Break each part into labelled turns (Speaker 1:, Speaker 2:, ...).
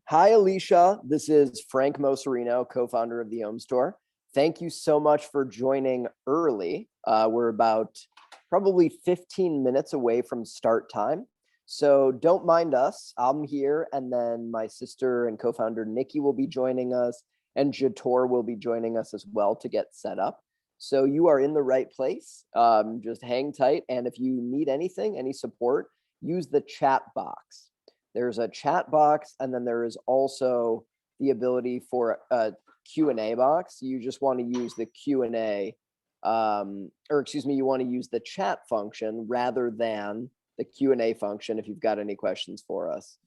Speaker 1: Hi, Alicia. This is Frank Moserino, co-founder of the Ohm Store. Thank you so much for joining early. We're about probably 15 minutes away from start time. So don't mind us. I'm here, and then my sister and co-founder Nikki will be joining us, and Jator will be joining us as well to get set up. So you are in the right place. Just hang tight. And if you need anything, any support, use the chat box. There's a chat box, and then there is also the ability for a Q&A box. You just want to use the Q&A, you want to use the chat function rather than the Q&A function if you've got any questions for us.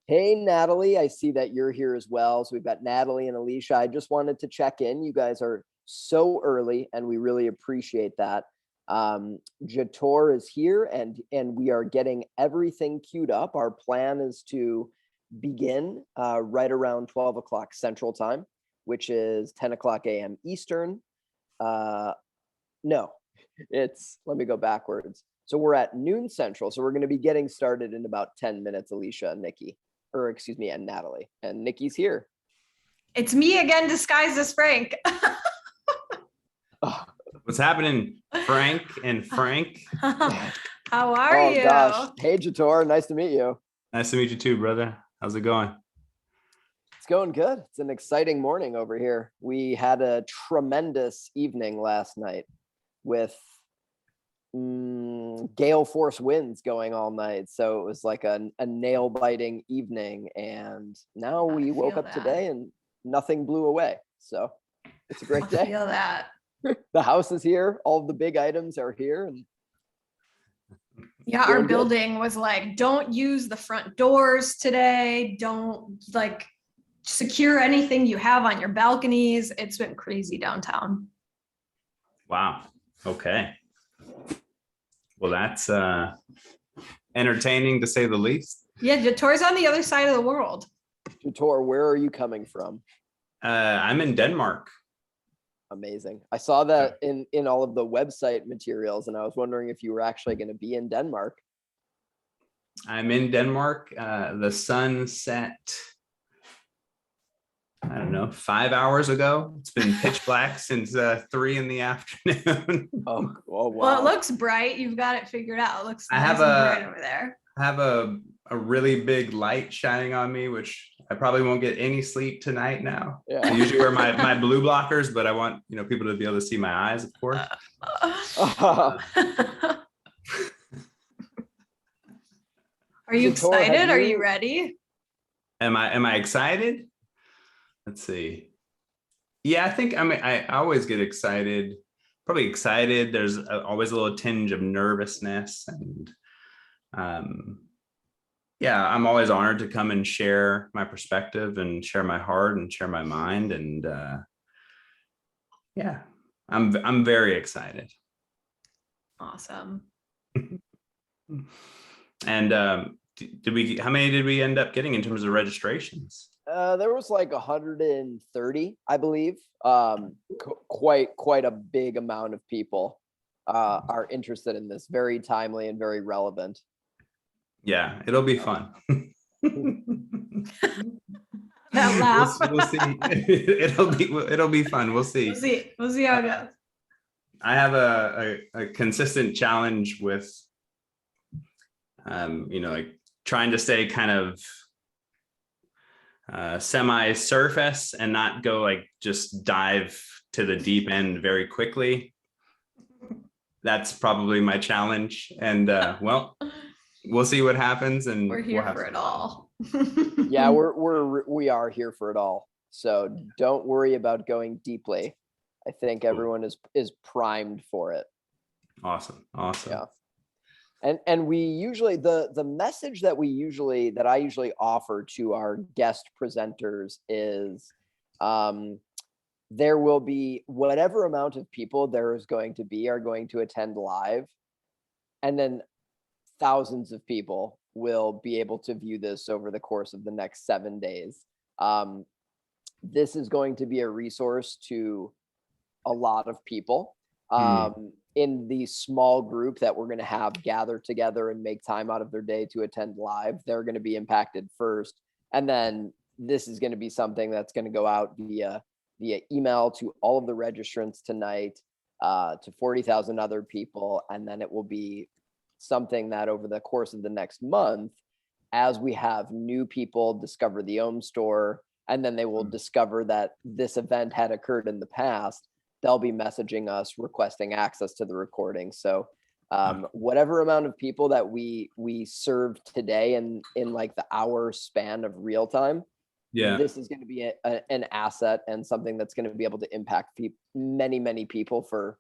Speaker 1: Hey, Natalie, I see that you're here as well. So we've got Natalie and Alicia. I just wanted to check in. You guys are so early, and we really appreciate that. Jator is here, and we are getting everything queued up. Our plan is to begin right around 12 o'clock Central Time, which is 10 o'clock a.m. Eastern. No, let me go backwards. So we're at noon Central. So we're going to be getting started in about 10 minutes, Alicia and Nikki. And Natalie. And Nikki's here.
Speaker 2: It's me again, disguised as Frank.
Speaker 3: What's happening, Frank and Frank?
Speaker 2: How are you?
Speaker 1: Gosh. Hey, Jator. Nice to meet you.
Speaker 3: Nice to meet you too, brother. How's it going?
Speaker 1: It's going good. It's an exciting morning over here. We had a tremendous evening last night with gale force winds going all night, so it was like a nail-biting evening, and now we woke up today and nothing blew away, so it's a great day.
Speaker 2: I feel that.
Speaker 1: The house is here, all of the big items are here, and
Speaker 2: yeah, our building was like, don't use the front doors today, don't like secure anything you have on your balconies. It's been crazy downtown.
Speaker 3: Wow. Okay. Well, that's entertaining to say the least.
Speaker 2: Yeah, Jator's on the other side of the world.
Speaker 1: Jator, where are you coming from?
Speaker 3: I'm in Denmark.
Speaker 1: Amazing. I saw that in all of the website materials, and I was wondering if you were actually going to be in Denmark.
Speaker 3: I'm in Denmark. The sun set, I don't know, 5 hours ago. It's been pitch black since 3 in the afternoon.
Speaker 1: Oh, wow.
Speaker 2: Well, it looks bright. You've got it figured out. It looks nice and bright over there.
Speaker 3: I have a really big light shining on me, which I probably won't get any sleep tonight now. Yeah. I usually wear my blue blockers, but I want people to be able to see my eyes, of course.
Speaker 2: Are you excited? Are you ready?
Speaker 3: Am I excited? Let's see. Yeah, I think I always get excited. Probably excited. There's always a little tinge of nervousness, and yeah, I'm always honored to come and share my perspective and share my heart and share my mind, and yeah, I'm very excited.
Speaker 2: Awesome.
Speaker 3: And how many did we end up getting in terms of registrations?
Speaker 1: There was like 130, I believe. Quite a big amount of people are interested in this. Very timely and very relevant.
Speaker 3: Yeah, it'll be fun.
Speaker 2: That laugh.
Speaker 3: We'll see. It'll be fun. We'll see.
Speaker 2: We'll see how it goes.
Speaker 3: I have a consistent challenge with like trying to stay kind of semi-surface and not go like just dive to the deep end very quickly. That's probably my challenge, and well, we'll see what happens, and
Speaker 2: we're here for it all.
Speaker 1: Yeah, we are here for it all, so don't worry about going deeply. I think everyone is primed for it.
Speaker 3: Awesome.
Speaker 1: Yeah. And we usually, the message that I usually offer to our guest presenters is there will be whatever amount of people there is going to be are going to attend live. and then thousands of people will be able to view this over the course of the next 7 days. This is going to be a resource to a lot of people. In the small group that we're going to have gather together and make time out of their day to attend live, they're going to be impacted first. And then this is going to be something that's going to go out via email to all of the registrants tonight, to 40,000 other people. And then it will be something that over the course of the next month, as we have new people discover the Ohm Store, and then they will discover that this event had occurred in the past, they'll be messaging us requesting access to the recording. So whatever amount of people that we served today in like the hour span of real time, this is going to be an asset and something that's going to be able to impact many people for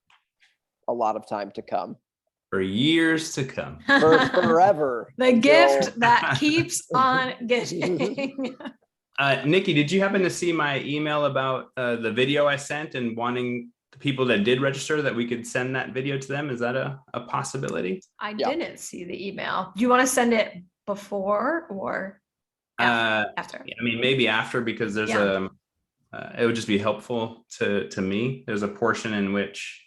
Speaker 1: a lot of time to come.
Speaker 3: For years to come.
Speaker 1: For forever.
Speaker 2: The gift that keeps on giving.
Speaker 3: Nikki, did you happen to see my email about the video I sent and wanting the people that did register that we could send that video to them? Is that a possibility?
Speaker 2: I didn't see the email. Do you want to send it before or after?
Speaker 3: I mean, maybe after, because there's it would just be helpful to me. There's a portion in which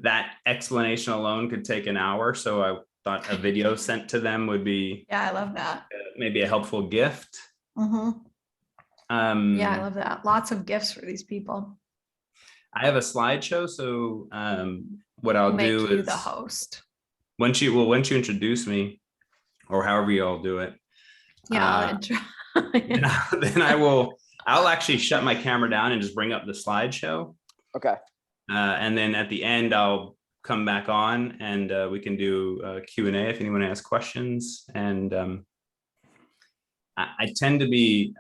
Speaker 3: that explanation alone could take an hour. So I thought a video sent to them would be
Speaker 2: I love that.
Speaker 3: Maybe a helpful gift.
Speaker 2: Yeah, I love that. Lots of gifts for these people.
Speaker 3: I have a slideshow, so what I'll do is
Speaker 2: the host.
Speaker 3: Once you introduce me, or however you all do it. Then I'll actually shut my camera down and just bring up the slideshow.
Speaker 1: Okay.
Speaker 3: And then at the end, I'll come back on and we can do Q&A if anyone has questions. And I tend to be,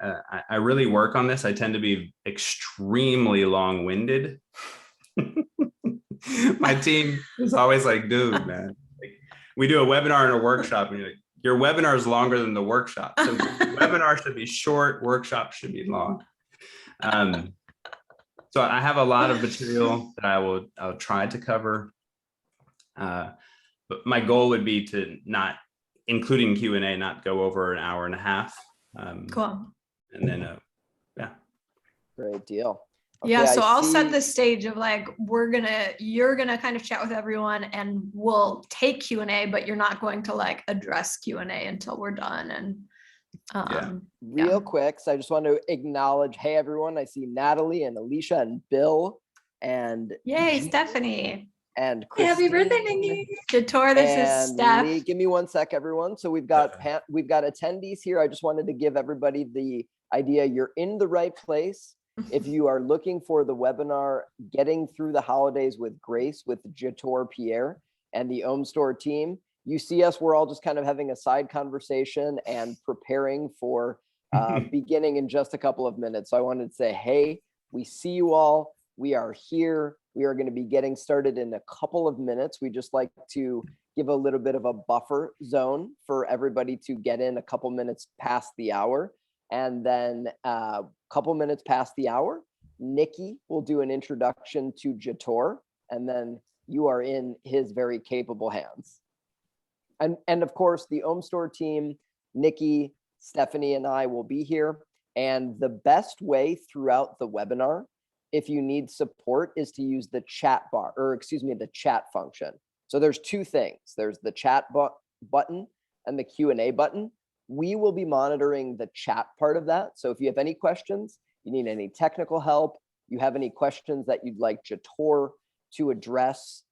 Speaker 3: I really work on this. I tend to be extremely long-winded. My team is always like, dude, man, like, we do a webinar and a workshop and you're like, your webinar is longer than the workshop. So webinar should be short, workshop should be long. So I have a lot of material that I'll try to cover. But my goal would be to not, including Q&A, not go over an hour and a half.
Speaker 2: Cool.
Speaker 3: And then,
Speaker 1: Great deal.
Speaker 2: Okay, so I'll set the stage of like, you're gonna kind of chat with everyone and we'll take Q&A, but you're not going to like address Q&A until we're done. And
Speaker 1: real quick, so I just want to acknowledge, hey everyone, I see Natalie and Alicia and Bill and
Speaker 2: yay, Stephanie.
Speaker 1: And
Speaker 4: happy birthday, Nikki.
Speaker 2: Jator, this is Steph.
Speaker 1: Lee, give me 1 sec, everyone. So we've got attendees here. I just wanted to give everybody the idea you're in the right place. If you are looking for the webinar, Getting Through the Holidays with Grace with Jator Pierre and the Ohm Store team, you see us, we're all just kind of having a side conversation and preparing for beginning in just a couple of minutes. So I wanted to say, hey, we see you all. We are here. We are going to be getting started in a couple of minutes. We just like to give a little bit of a buffer zone for everybody to get in a couple minutes past the hour. And then a couple minutes past the hour, Nikki will do an introduction to Jator, and then you are in his very capable hands. And of course, the Ohm Store team, Nikki, Stephanie, and I will be here. And the best way throughout the webinar, if you need support, is to use the chat bar, or excuse me, the chat function. So there's two things. There's the chat button and the Q&A button. We will be monitoring the chat part of that. So if you have any questions, you need any technical help, you have any questions that you'd like Jator to address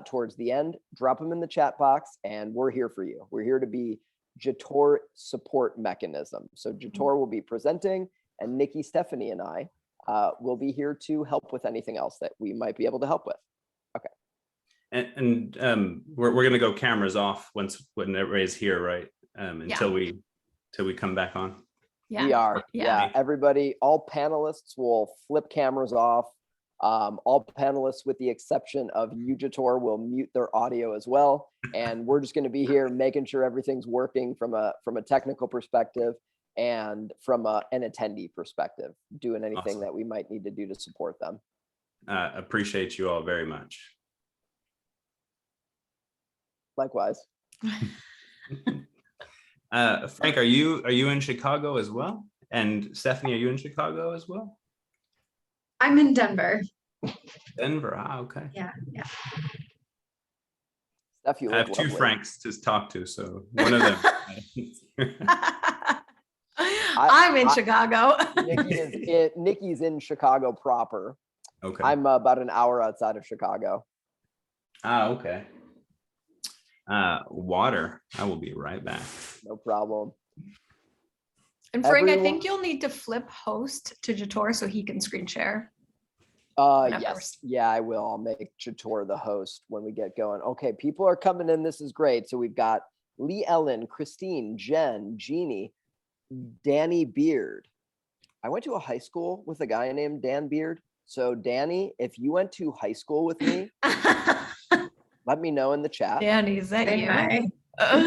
Speaker 1: towards the end, drop them in the chat box and we're here for you. We're here to be Jator support mechanism. So Jator will be presenting and Nikki, Stephanie, and I will be here to help with anything else that we might be able to help with. Okay.
Speaker 3: And we're going to go cameras off when everybody's here, right? Until we come back on.
Speaker 2: Yeah.
Speaker 1: We are. Yeah. Everybody, all panelists will flip cameras off. All panelists, with the exception of you, Jator, will mute their audio as well. And we're just going to be here making sure everything's working from a technical perspective and from an attendee perspective, doing anything that we might need to do to support them.
Speaker 3: Appreciate you all very much.
Speaker 1: Likewise.
Speaker 3: Frank, are you in Chicago as well? And Stephanie, are you in Chicago as well?
Speaker 4: I'm in Denver.
Speaker 3: Denver. Ah, okay.
Speaker 4: Yeah.
Speaker 1: Steph, you
Speaker 3: I
Speaker 1: look
Speaker 3: have two
Speaker 1: lovely.
Speaker 3: Franks to talk to, so one of them.
Speaker 2: I'm in Chicago.
Speaker 1: Nikki's in Chicago proper.
Speaker 3: Okay.
Speaker 1: I'm about an hour outside of Chicago.
Speaker 3: Ah, okay. Water. I will be right back.
Speaker 1: No problem.
Speaker 2: And Frank, I
Speaker 1: Everyone-
Speaker 2: think you'll need to flip host to Jator so he can screen share.
Speaker 1: Yes. Yeah, I will. I'll make Jator the host when we get going. Okay, people are coming in. This is great. So we've got Lee Ellen, Christine, Jen, Jeannie, Danny Beard. I went to a high school with a guy named Dan Beard. So Danny, if you went to high school with me, let me know in the chat.
Speaker 2: Danny, is that
Speaker 4: Say
Speaker 2: you?
Speaker 4: hi.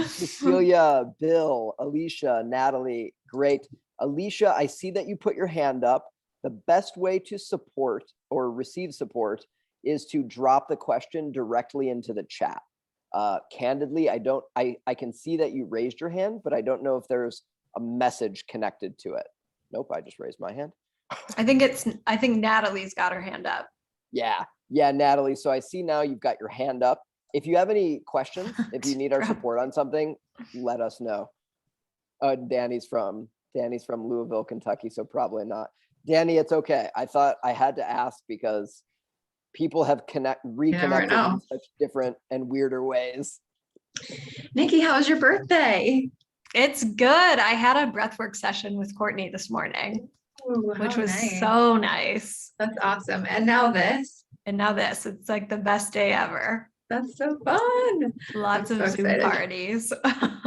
Speaker 1: Cecilia, Bill, Alicia, Natalie, great. Alicia, I see that you put your hand up. The best way to support or receive support is to drop the question directly into the chat. Candidly, I can see that you raised your hand, but I don't know if there's a message connected to it. Nope, I just raised my hand.
Speaker 2: I think Natalie's got her hand up.
Speaker 1: Yeah, Natalie. So I see now you've got your hand up. If you have any questions, if you need our support on something, let us know. Danny's from Louisville, Kentucky, so probably not. Danny, it's okay. I thought I had to ask because people have reconnected in such different and weirder ways.
Speaker 4: Nikki, how was your birthday?
Speaker 2: It's good. I had a breathwork session with Courtney this morning,
Speaker 4: Ooh,
Speaker 2: which
Speaker 4: how
Speaker 2: was
Speaker 4: nice.
Speaker 2: so nice.
Speaker 4: That's awesome. And now this.
Speaker 2: And now this, it's like the best day ever.
Speaker 4: That's so fun.
Speaker 2: Lots
Speaker 4: I'm
Speaker 2: of
Speaker 4: so
Speaker 2: Zoom
Speaker 4: excited.
Speaker 2: parties.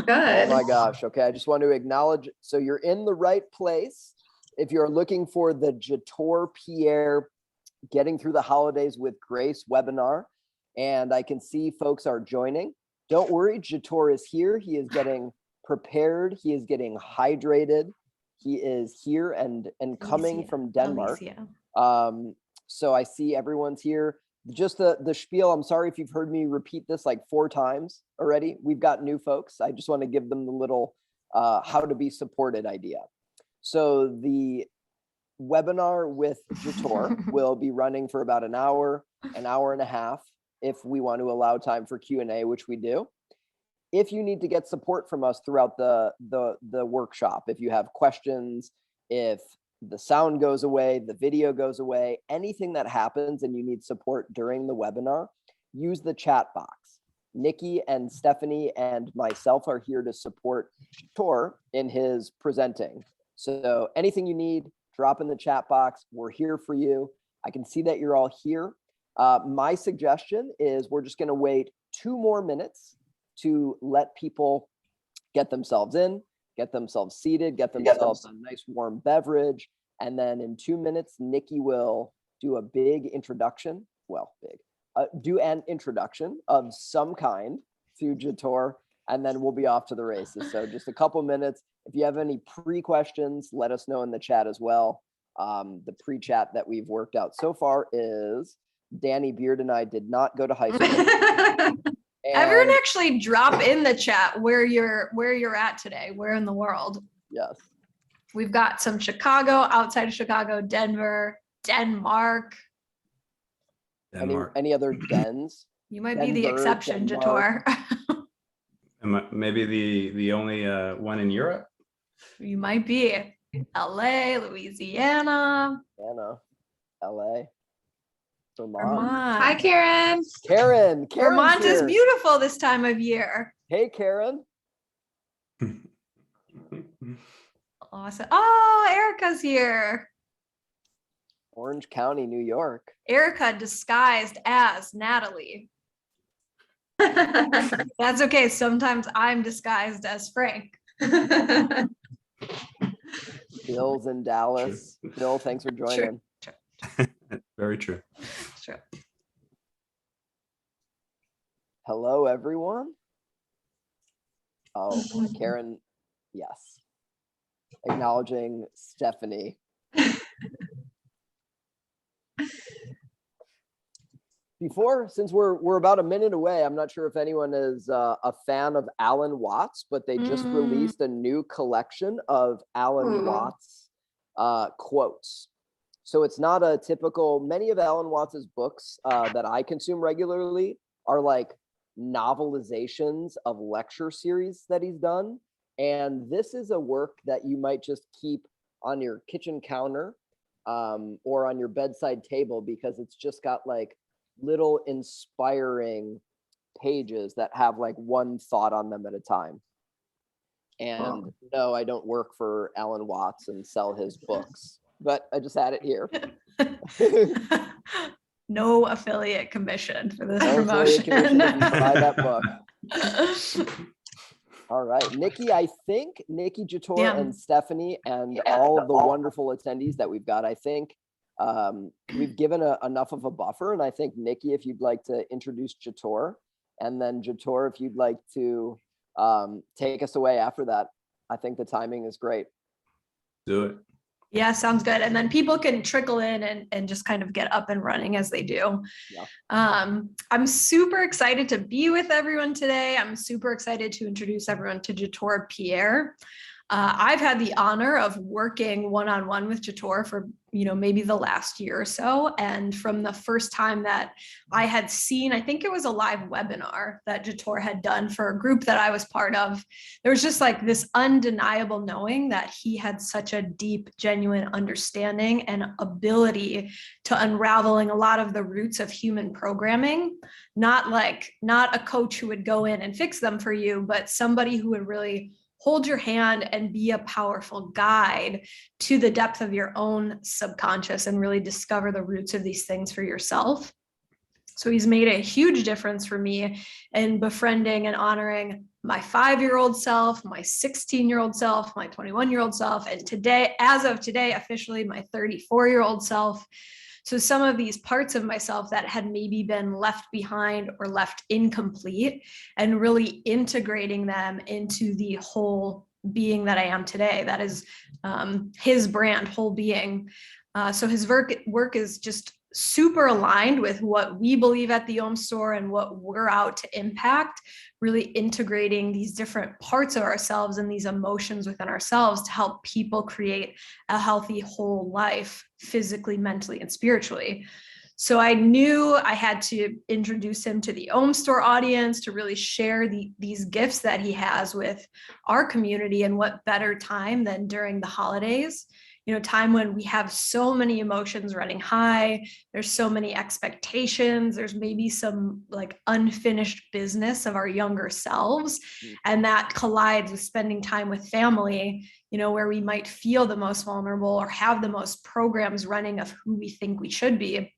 Speaker 4: Good.
Speaker 1: Oh my gosh. Okay. I just want to acknowledge. So you're in the right place. If you're looking for the Jator Pierre Getting Through the Holidays with Grace webinar, and I can see folks are joining. Don't worry. Jator is here. He is getting prepared. He is getting hydrated. He is here and coming from Denmark. So I see everyone's here. Just the spiel. I'm sorry if you've heard me repeat this like 4 times already. We've got new folks. I just want to give them the little how to be supported idea. So the webinar with Jator will be running for about an hour and a half, if we want to allow time for Q&A, which we do. If you need to get support from us throughout the workshop, if you have questions, if the sound goes away, the video goes away, anything that happens and you need support during the webinar, use the chat box. Nikki and Stephanie and myself are here to support Jator in his presenting. So anything you need, drop in the chat box. We're here for you. I can see that you're all here. My suggestion is we're just going to wait 2 more minutes to let people get themselves in, get themselves seated, get themselves a nice warm beverage. And then in 2 minutes, Nikki will do a big introduction. Well, do an introduction of some kind to Jator, and then we'll be off to the races. So just a couple minutes. If you have any pre-questions, let us know in the chat as well. The pre-chat that we've worked out so far is Danny Beard and I did not go to high school.
Speaker 2: Everyone actually drop in the chat where you're at today, where in the world.
Speaker 1: Yes.
Speaker 2: We've got some Chicago, outside of Chicago, Denver, Denmark.
Speaker 1: Any other dens?
Speaker 2: You might be the exception,
Speaker 1: Denmark.
Speaker 2: Jator.
Speaker 3: Maybe the only one in Europe.
Speaker 2: You might be. LA, Louisiana.
Speaker 1: Anna, LA. Vermont.
Speaker 4: Hi, Karen.
Speaker 1: Karen's
Speaker 2: Vermont is
Speaker 1: here.
Speaker 2: beautiful this time of year.
Speaker 1: Hey, Karen.
Speaker 2: Awesome. Oh, Erica's here.
Speaker 1: Orange County, New York.
Speaker 2: Erica disguised as Natalie. That's okay. Sometimes I'm disguised as Frank.
Speaker 1: Bill's in Dallas. Bill, thanks for joining.
Speaker 3: Very true.
Speaker 2: True.
Speaker 1: Hello, everyone. Oh, Karen. Yes. Acknowledging Stephanie. since we're about a minute away, I'm not sure if anyone is a fan of Alan Watts, but they just released a new collection of Alan Watts quotes. So it's not a typical, many of Alan Watts's books that I consume regularly are like novelizations of lecture series that he's done. And this is a work that you might just keep on your kitchen counter or on your bedside table, because it's just got like little inspiring pages that have like one thought on them at a time. And no, I don't work for Alan Watts and sell his books, but I just had it here.
Speaker 2: No affiliate commission for this
Speaker 1: No
Speaker 2: promotion.
Speaker 1: affiliate commission if you buy that book. All right, Nikki, I think Nikki, Jator, and Stephanie, and all of the wonderful attendees that we've got, I think we've given enough of a buffer. And I think, Nikki, if you'd like to introduce Jator, and then Jator, if you'd like to take us away after that, I think the timing is great.
Speaker 3: Do it.
Speaker 2: Yeah, sounds good. And then people can trickle in and just kind of get up and running as they do.
Speaker 1: Yeah.
Speaker 2: I'm super excited to be with everyone today. I'm super excited to introduce everyone to Jator Pierre. I've had the honor of working one-on-one with Jator for, maybe the last year or so. And from the first time that I had seen, I think it was a live webinar that Jator had done for a group that I was part of, there was just like this undeniable knowing that he had such a deep, genuine understanding and ability to unraveling a lot of the roots of human programming. Not a coach who would go in and fix them for you, but somebody who would really hold your hand and be a powerful guide to the depth of your own subconscious and really discover the roots of these things for yourself. So he's made a huge difference for me in befriending and honoring my 5-year-old self, my 16-year-old self, my 21-year-old self, and today, as of today, officially my 34-year-old self. So some of these parts of myself that had maybe been left behind or left incomplete, and really integrating them into the whole being that I am today. That is his brand, Whole Being. So his work is just super aligned with what we believe at the Ohm Store and what we're out to impact, really integrating these different parts of ourselves and these emotions within ourselves to help people create a healthy whole life, physically, mentally, and spiritually. So I knew I had to introduce him to the Ohm Store audience to really share these gifts that he has with our community. And what better time than during the holidays, time when we have so many emotions running high, there's so many expectations, there's maybe some like unfinished business of our younger selves, and that collides with spending time with family, where we might feel the most vulnerable or have the most programs running of who we think we should be.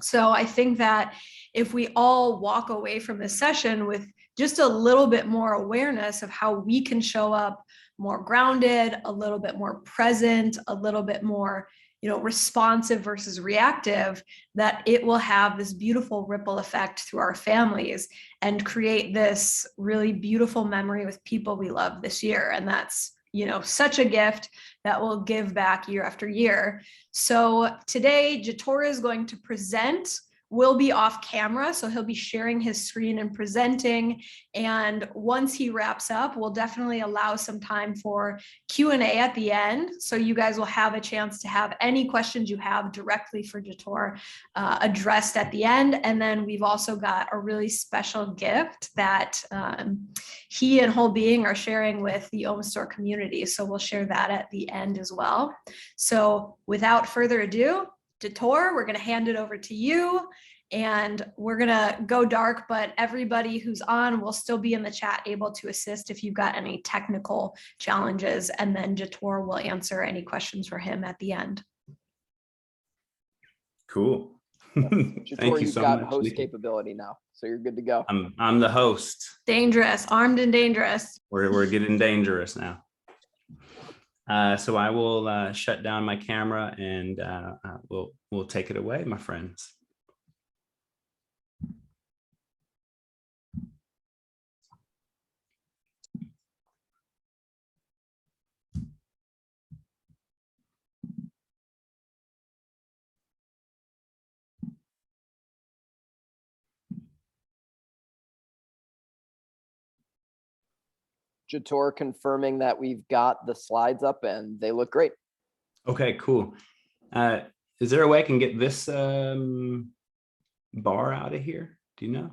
Speaker 2: So I think that if we all walk away from this session with just a little bit more awareness of how we can show up more grounded, a little bit more present, a little bit more, responsive versus reactive, that it will have this beautiful ripple effect through our families and create this really beautiful memory with people we love this year. And that's, such a gift that will give back year after year. So today, Jator is going to present. Will be off camera, so he'll be sharing his screen and presenting. And once he wraps up, we'll definitely allow some time for Q&A at the end. So you guys will have a chance to have any questions you have directly for Jator addressed at the end. And then we've also got a really special gift that he and Whole Being are sharing with the Ohm Store community. So we'll share that at the end as well. So without further ado, Jator, we're going to hand it over to you, and we're going to go dark, but everybody who's on will still be in the chat able to assist if you've got any technical challenges, and then Jator will answer any questions for him at the end.
Speaker 3: Cool.
Speaker 1: Jator,
Speaker 3: Thank you
Speaker 1: you've
Speaker 3: so
Speaker 1: got
Speaker 3: much,
Speaker 1: host
Speaker 3: Nikki.
Speaker 1: Capability now, so you're good to go.
Speaker 3: I'm the host.
Speaker 2: Dangerous, armed and dangerous.
Speaker 3: We're getting dangerous now. So I will shut down my camera, and we'll take it away, my friends.
Speaker 1: Jator confirming that we've got the slides up and they look great.
Speaker 3: Okay, cool. Is there a way I can get this bar out of here? Do you know?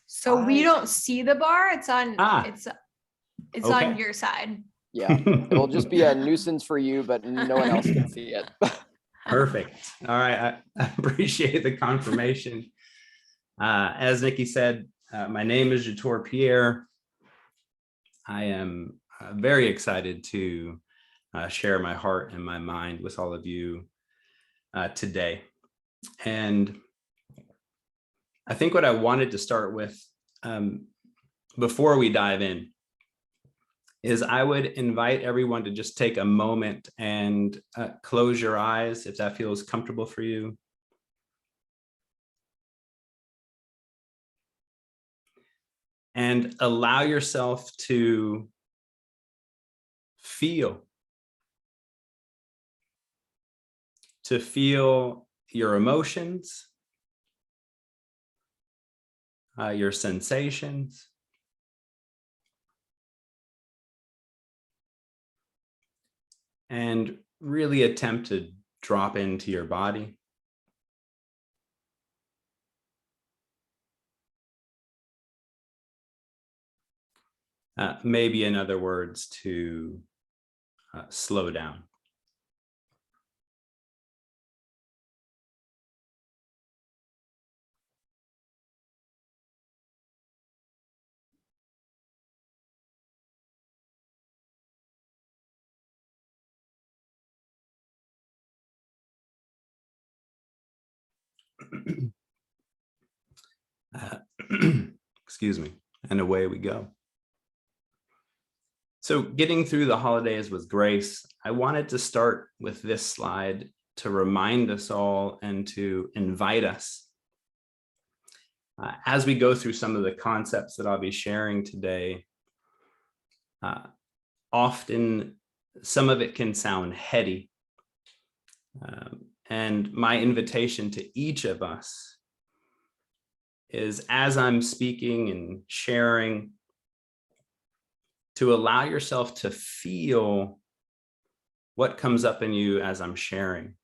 Speaker 2: So we don't see the bar. It's on it's
Speaker 3: okay.
Speaker 2: on your side.
Speaker 1: Yeah, it'll just be a nuisance for you, but no one else can see it.
Speaker 3: Perfect. All right. I appreciate the confirmation. As Nikki said, my name is Jator Pierre. I am very excited to share my heart and my mind with all of you today. And I think what I wanted to start with before we dive in is I would invite everyone to just take a moment and close your eyes if that feels comfortable for you. And allow yourself to feel your emotions, your sensations, and really attempt to drop into your body. Maybe in other words, to slow down. Excuse me, and away we go. So getting through the holidays with grace, I wanted to start with this slide to remind us all and to invite us. As we go through some of the concepts that I'll be sharing today, often some of it can sound heady. And my invitation to each of us is, as I'm speaking and sharing, to allow yourself to feel what comes up in you as I'm sharing.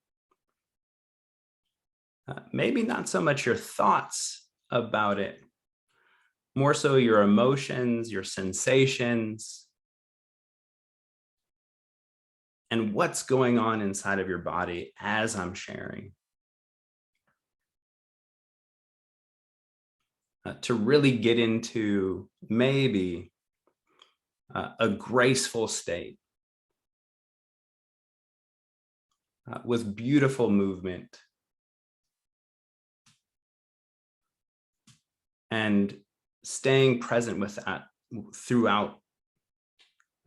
Speaker 3: Maybe not so much your thoughts about it, more so your emotions, your sensations, and what's going on inside of your body as I'm sharing. To really get into maybe a graceful state with beautiful movement and staying present with that throughout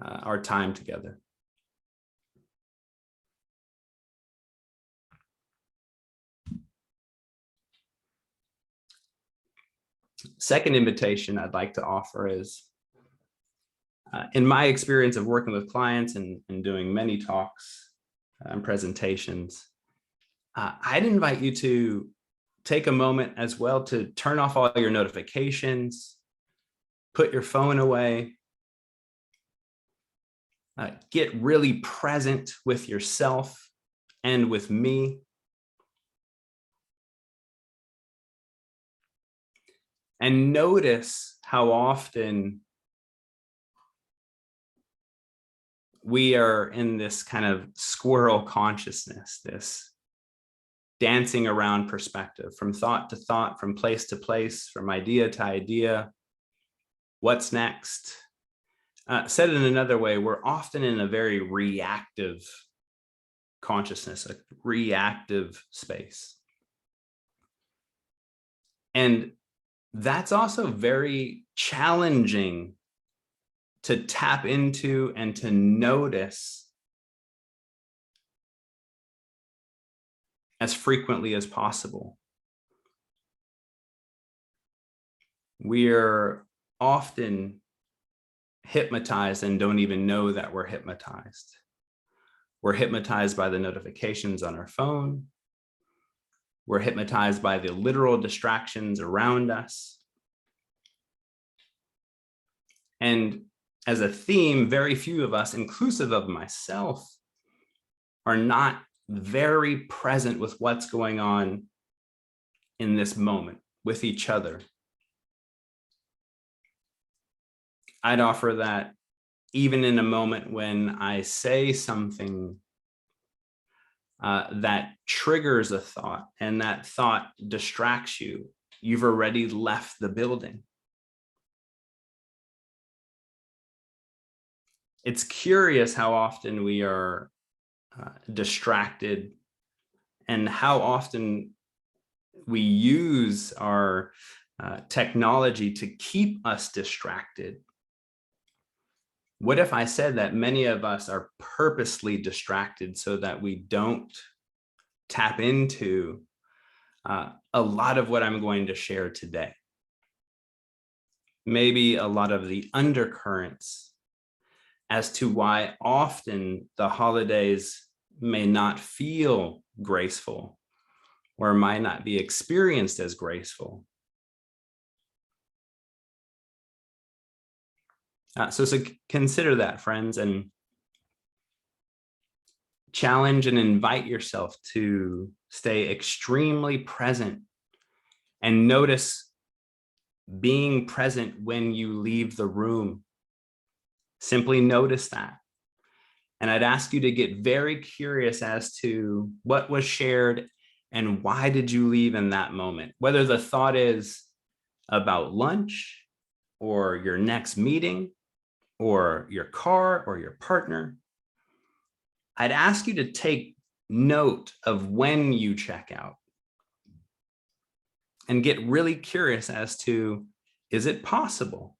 Speaker 3: our time together. Second invitation I'd like to offer is, in my experience of working with clients and doing many talks and presentations, I'd invite you to take a moment as well to turn off all your notifications, put your phone away, get really present with yourself and with me. And notice how often we are in this kind of squirrel consciousness, this dancing around perspective, from thought to thought, from place to place, from idea to idea. What's next? Said in another way, we're often in a very reactive consciousness, a reactive space. And that's also very challenging to tap into and to notice as frequently as possible. We're often hypnotized and don't even know that we're hypnotized. We're hypnotized by the notifications on our phone. We're hypnotized by the literal distractions around us. And as a theme, very few of us, inclusive of myself, are not very present with what's going on in this moment with each other. I'd offer that even in a moment when I say something that triggers a thought and that thought distracts you, you've already left the building. It's curious how often we are distracted and how often we use our technology to keep us distracted. What if I said that many of us are purposely distracted so that we don't tap into a lot of what I'm going to share today? Maybe a lot of the undercurrents as to why often the holidays may not feel graceful or might not be experienced as graceful. So consider that, friends, and challenge and invite yourself to stay extremely present and notice being present when you leave the room. Simply notice that. And I'd ask you to get very curious as to what was shared and why did you leave in that moment? Whether the thought is about lunch or your next meeting or your car or your partner, I'd ask you to take note of when you check out and get really curious as to, is it possible?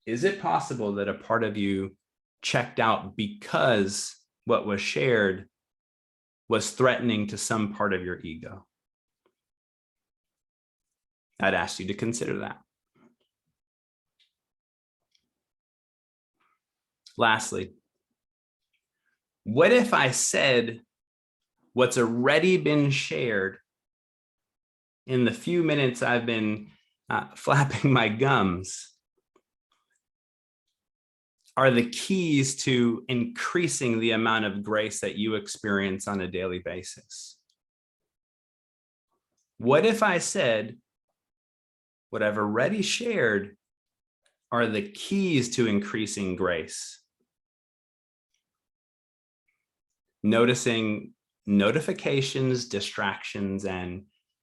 Speaker 3: Is it possible that a part of you checked out because what was shared was threatening to some part of your ego? I'd ask you to consider that. Lastly, what if I said what's already been shared in the few minutes I've been flapping my gums are the keys to increasing the amount of grace that you experience on a daily basis? What if I said what I've already shared are the keys to increasing grace? Noticing notifications, distractions, and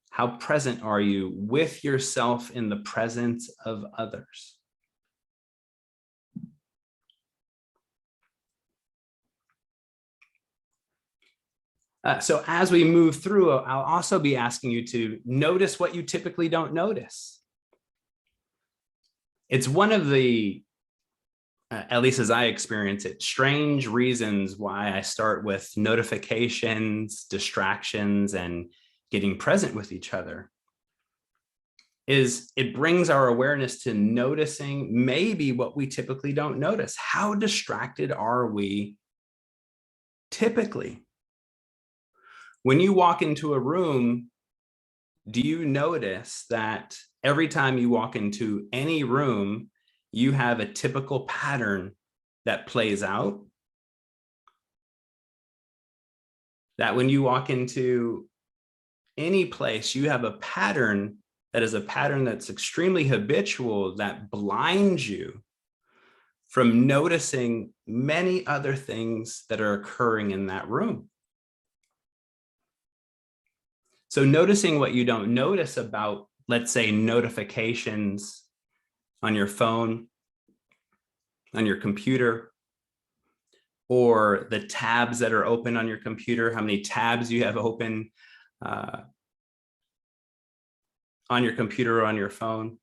Speaker 3: how present are you with yourself in the presence of others? So as we move through, I'll also be asking you to notice what you typically don't notice. It's one of the, at least as I experience it, strange reasons why I start with notifications, distractions, and getting present with each other. Is it brings our awareness to noticing maybe what we typically don't notice. How distracted are we typically? When you walk into a room, do you notice that every time you walk into any room, you have a typical pattern that plays out? That when you walk into any place, you have a pattern that is a pattern that's extremely habitual that blinds you from noticing many other things that are occurring in that room. So noticing what you don't notice about, let's say, notifications on your phone, on your computer, or the tabs that are open on your computer, how many tabs you have open on your computer or on your phone.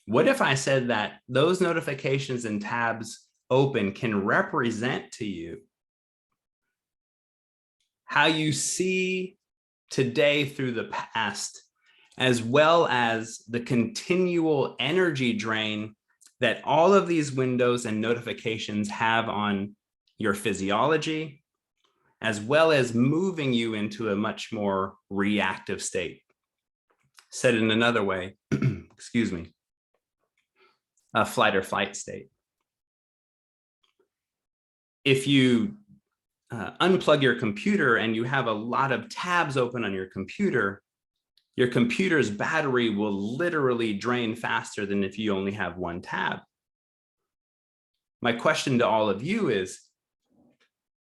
Speaker 3: What if I said that those notifications and tabs open can represent to you how you see today through the past, as well as the continual energy drain that all of these windows and notifications have on your physiology, as well as moving you into a much more reactive state? Said in another way, excuse me, a flight or flight state. If you unplug your computer and you have a lot of tabs open on your computer's battery will literally drain faster than if you only have one tab. My question to all of you is,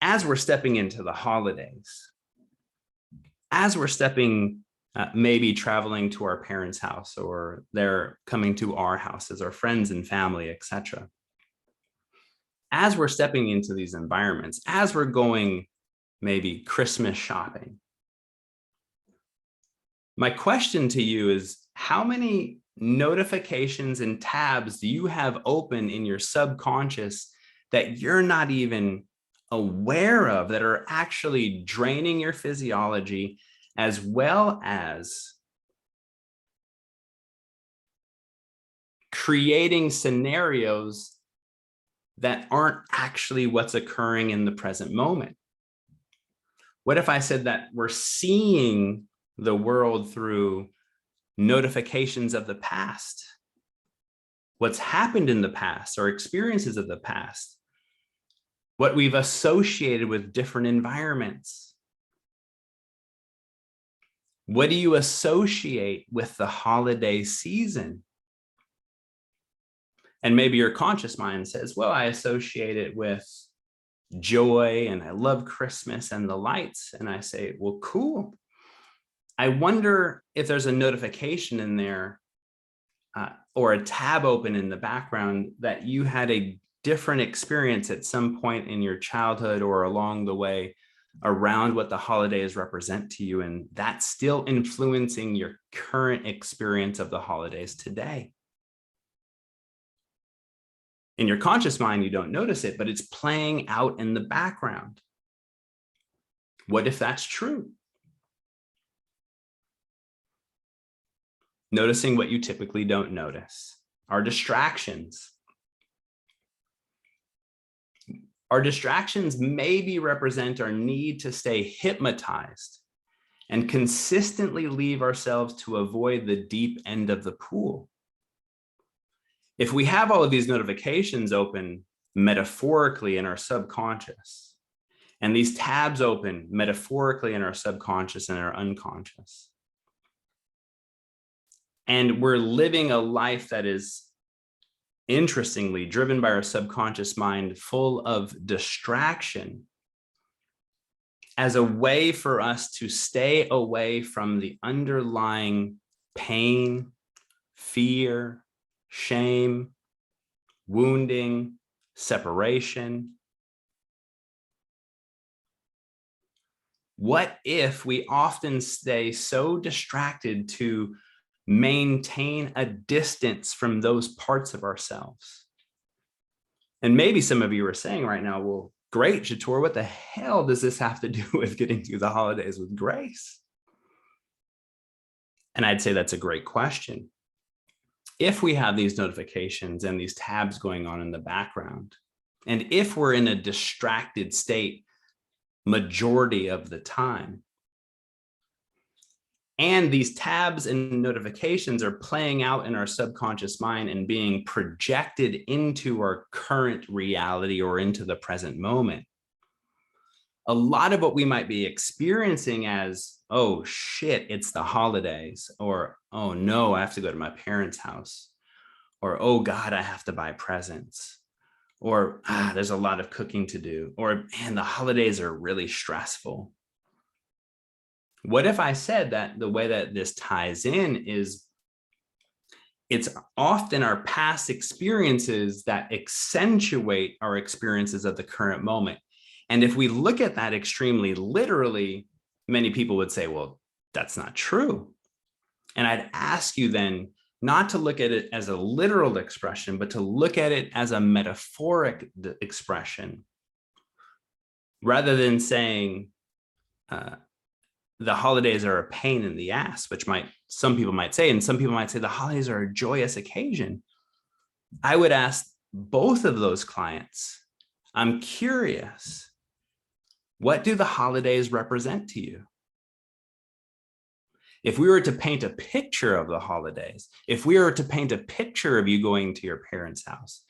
Speaker 3: as we're stepping into the holidays, as we're maybe traveling to our parents' house, or they're coming to our house as our friends and family, etc. As we're stepping into these environments, as we're going maybe Christmas shopping, my question to you is, how many notifications and tabs do you have open in your subconscious that you're not even aware of, that are actually draining your physiology, as well as creating scenarios that aren't actually what's occurring in the present moment? What if I said that we're seeing the world through notifications of the past, what's happened in the past, or experiences of the past, what we've associated with different environments? What do you associate with the holiday season? And maybe your conscious mind says, well, I associate it with joy and I love Christmas and the lights. And I say, well, cool. I wonder if there's a notification in there or a tab open in the background that you had a different experience at some point in your childhood or along the way around what the holidays represent to you, and that's still influencing your current experience of the holidays today. In your conscious mind, you don't notice it, but it's playing out in the background. What if that's true? Noticing what you typically don't notice. Our distractions. Our distractions maybe represent our need to stay hypnotized and consistently leave ourselves to avoid the deep end of the pool. If we have all of these notifications open metaphorically in our subconscious, and these tabs open metaphorically in our subconscious and our unconscious, and we're living a life that is interestingly driven by our subconscious mind, full of distraction, as a way for us to stay away from the underlying pain, fear, shame, wounding, separation. What if we often stay so distracted to maintain a distance from those parts of ourselves? And maybe some of you are saying right now, well, great, Jator, what the hell does this have to do with getting through the holidays with grace? And I'd say that's a great question. If we have these notifications and these tabs going on in the background, and if we're in a distracted state majority of the time, and these tabs and notifications are playing out in our subconscious mind and being projected into our current reality or into the present moment, a lot of what we might be experiencing as, oh shit, it's the holidays, or oh no, I have to go to my parents' house, or oh God, I have to buy presents, or there's a lot of cooking to do, or man, the holidays are really stressful. What if I said that the way that this ties in is it's often our past experiences that accentuate our experiences of the current moment? And if we look at that extremely literally, many people would say, well, that's not true. And I'd ask you then not to look at it as a literal expression, but to look at it as a metaphoric expression, rather than saying the holidays are a pain in the ass, which some people might say, and some people might say the holidays are a joyous occasion. I would ask both of those clients, I'm curious, what do the holidays represent to you? If we were to paint a picture of the holidays, if we were to paint a picture of you going to your parents' house,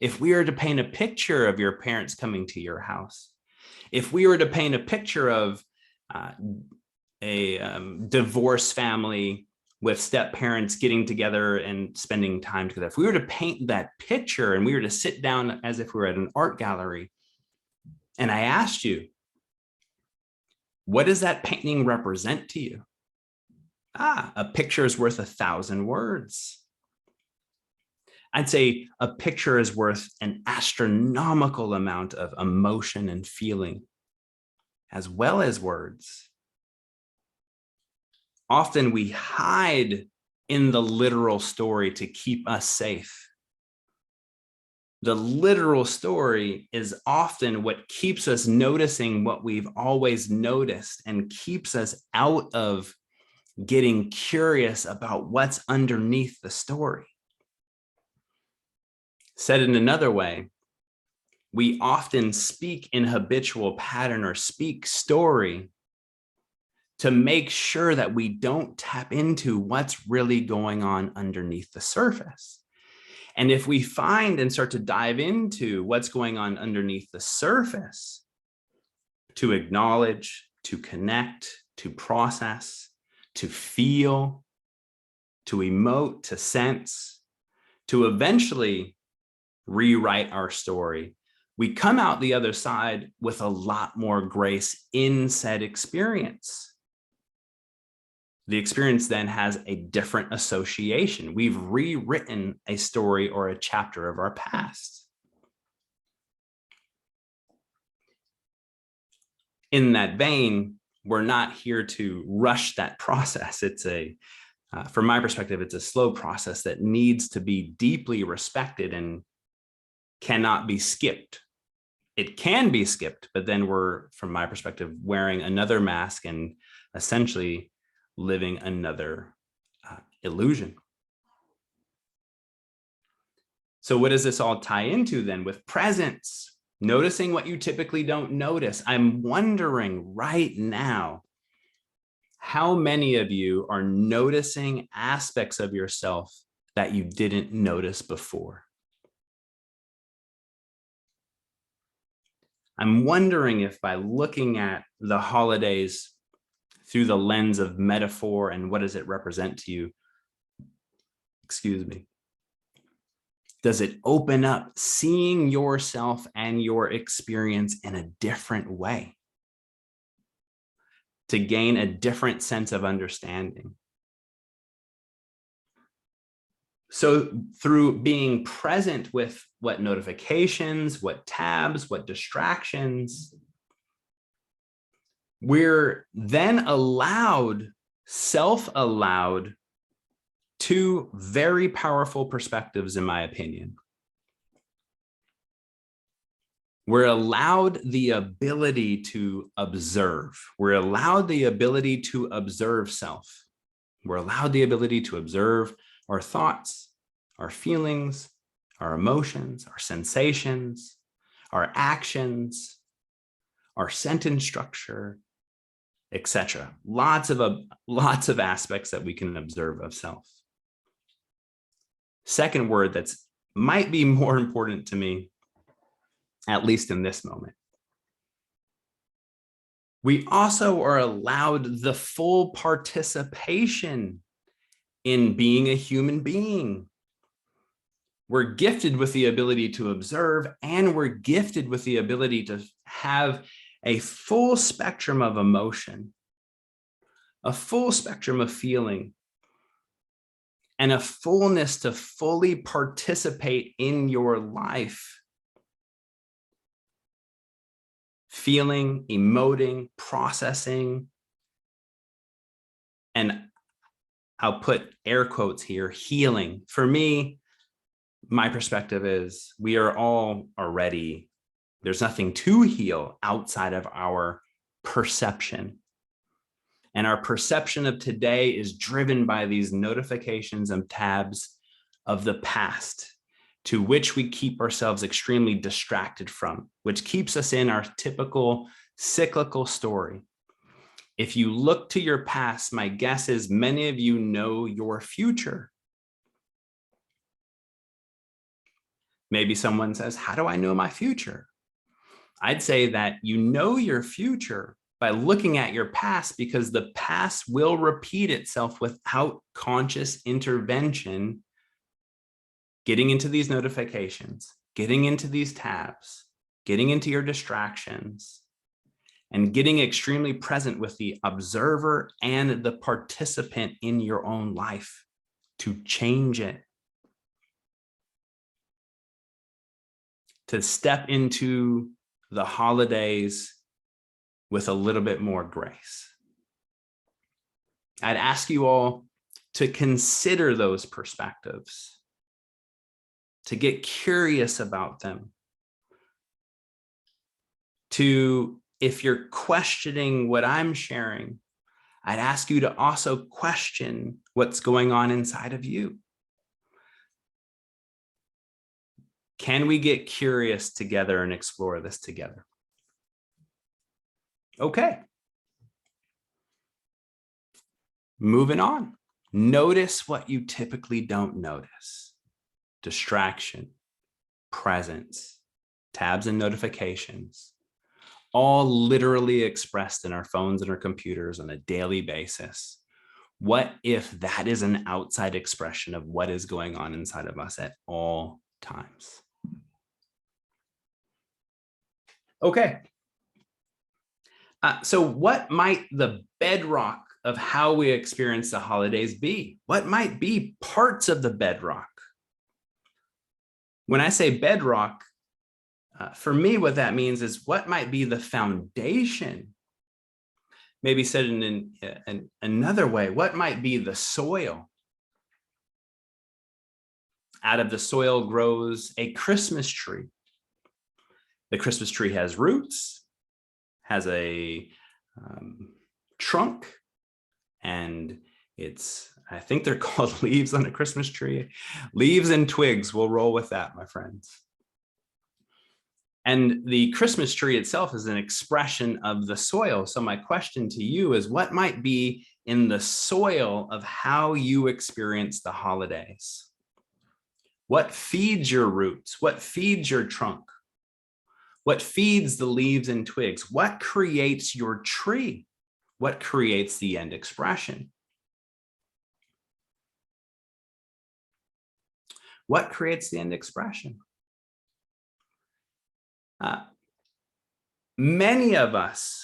Speaker 3: if we were to paint a picture of your parents coming to your house, if we were to paint a picture of a divorced family with step parents getting together and spending time together, if we were to paint that picture and we were to sit down as if we were at an art gallery, and I asked you, what does that painting represent to you? A picture is worth 1,000 words. I'd say a picture is worth an astronomical amount of emotion and feeling, as well as words. Often we hide in the literal story to keep us safe. The literal story is often what keeps us noticing what we've always noticed and keeps us out of getting curious about what's underneath the story. Said in another way, we often speak in habitual pattern or speak story to make sure that we don't tap into what's really going on underneath the surface. And if we find and start to dive into what's going on underneath the surface, to acknowledge, to connect, to process, to feel, to emote, to sense, to eventually rewrite our story, we come out the other side with a lot more grace in said experience. The experience then has a different association. We've rewritten a story or a chapter of our past. In that vein, we're not here to rush that process. It's from my perspective, it's a slow process that needs to be deeply respected and cannot be skipped. It can be skipped, but then we're, from my perspective, wearing another mask and essentially living another illusion. So what does this all tie into then with presence? Noticing what you typically don't notice. I'm wondering right now, how many of you are noticing aspects of yourself that you didn't notice before? I'm wondering if by looking at the holidays through the lens of metaphor and what does it represent to you, does it open up seeing yourself and your experience in a different way to gain a different sense of understanding? So through being present with what notifications, what tabs, what distractions, we're then self-allowed two very powerful perspectives, in my opinion. We're allowed the ability to observe. We're allowed the ability to observe self. We're allowed the ability to observe our thoughts, our feelings, our emotions, our sensations, our actions, our sentence structure, etc. Lots of aspects that we can observe of self. Second word that's might be more important to me, at least in this moment. We also are allowed the full participation in being a human being. We're gifted with the ability to observe, and we're gifted with the ability to have a full spectrum of emotion, a full spectrum of feeling, and a fullness to fully participate in your life. Feeling, emoting, processing, and I'll put air quotes here, healing. For me, my perspective is we are all already, there's nothing to heal outside of our perception. And our perception of today is driven by these notifications and tabs of the past, to which we keep ourselves extremely distracted from, which keeps us in our typical cyclical story. If you look to your past, my guess is many of you know your future. Maybe someone says, how do I know my future? I'd say that you know your future by looking at your past, because the past will repeat itself without conscious intervention, getting into these notifications, getting into these tabs, getting into your distractions, and getting extremely present with the observer and the participant in your own life to change it. To step into the holidays with a little bit more grace. I'd ask you all to consider those perspectives, to get curious about them, to, if you're questioning what I'm sharing, I'd ask you to also question what's going on inside of you. Can we get curious together and explore this together? Okay. Moving on. Notice what you typically don't notice. Distraction, presence, tabs and notifications, all literally expressed in our phones and our computers on a daily basis. What if that is an outside expression of what is going on inside of us at all times? Okay. So what might the bedrock of how we experience the holidays be? What might be parts of the bedrock? When I say bedrock, for me, what that means is what might be the foundation? Maybe said in another way, what might be the soil? Out of the soil grows a Christmas tree. The Christmas tree has roots, has a trunk, and I think they're called leaves on a Christmas tree. Leaves and twigs, we'll roll with that, my friends. And the Christmas tree itself is an expression of the soil. So my question to you is, what might be in the soil of how you experience the holidays? What feeds your roots? What feeds your trunk? What feeds the leaves and twigs? What creates your tree? What creates the end expression? What creates the end expression? Many of us,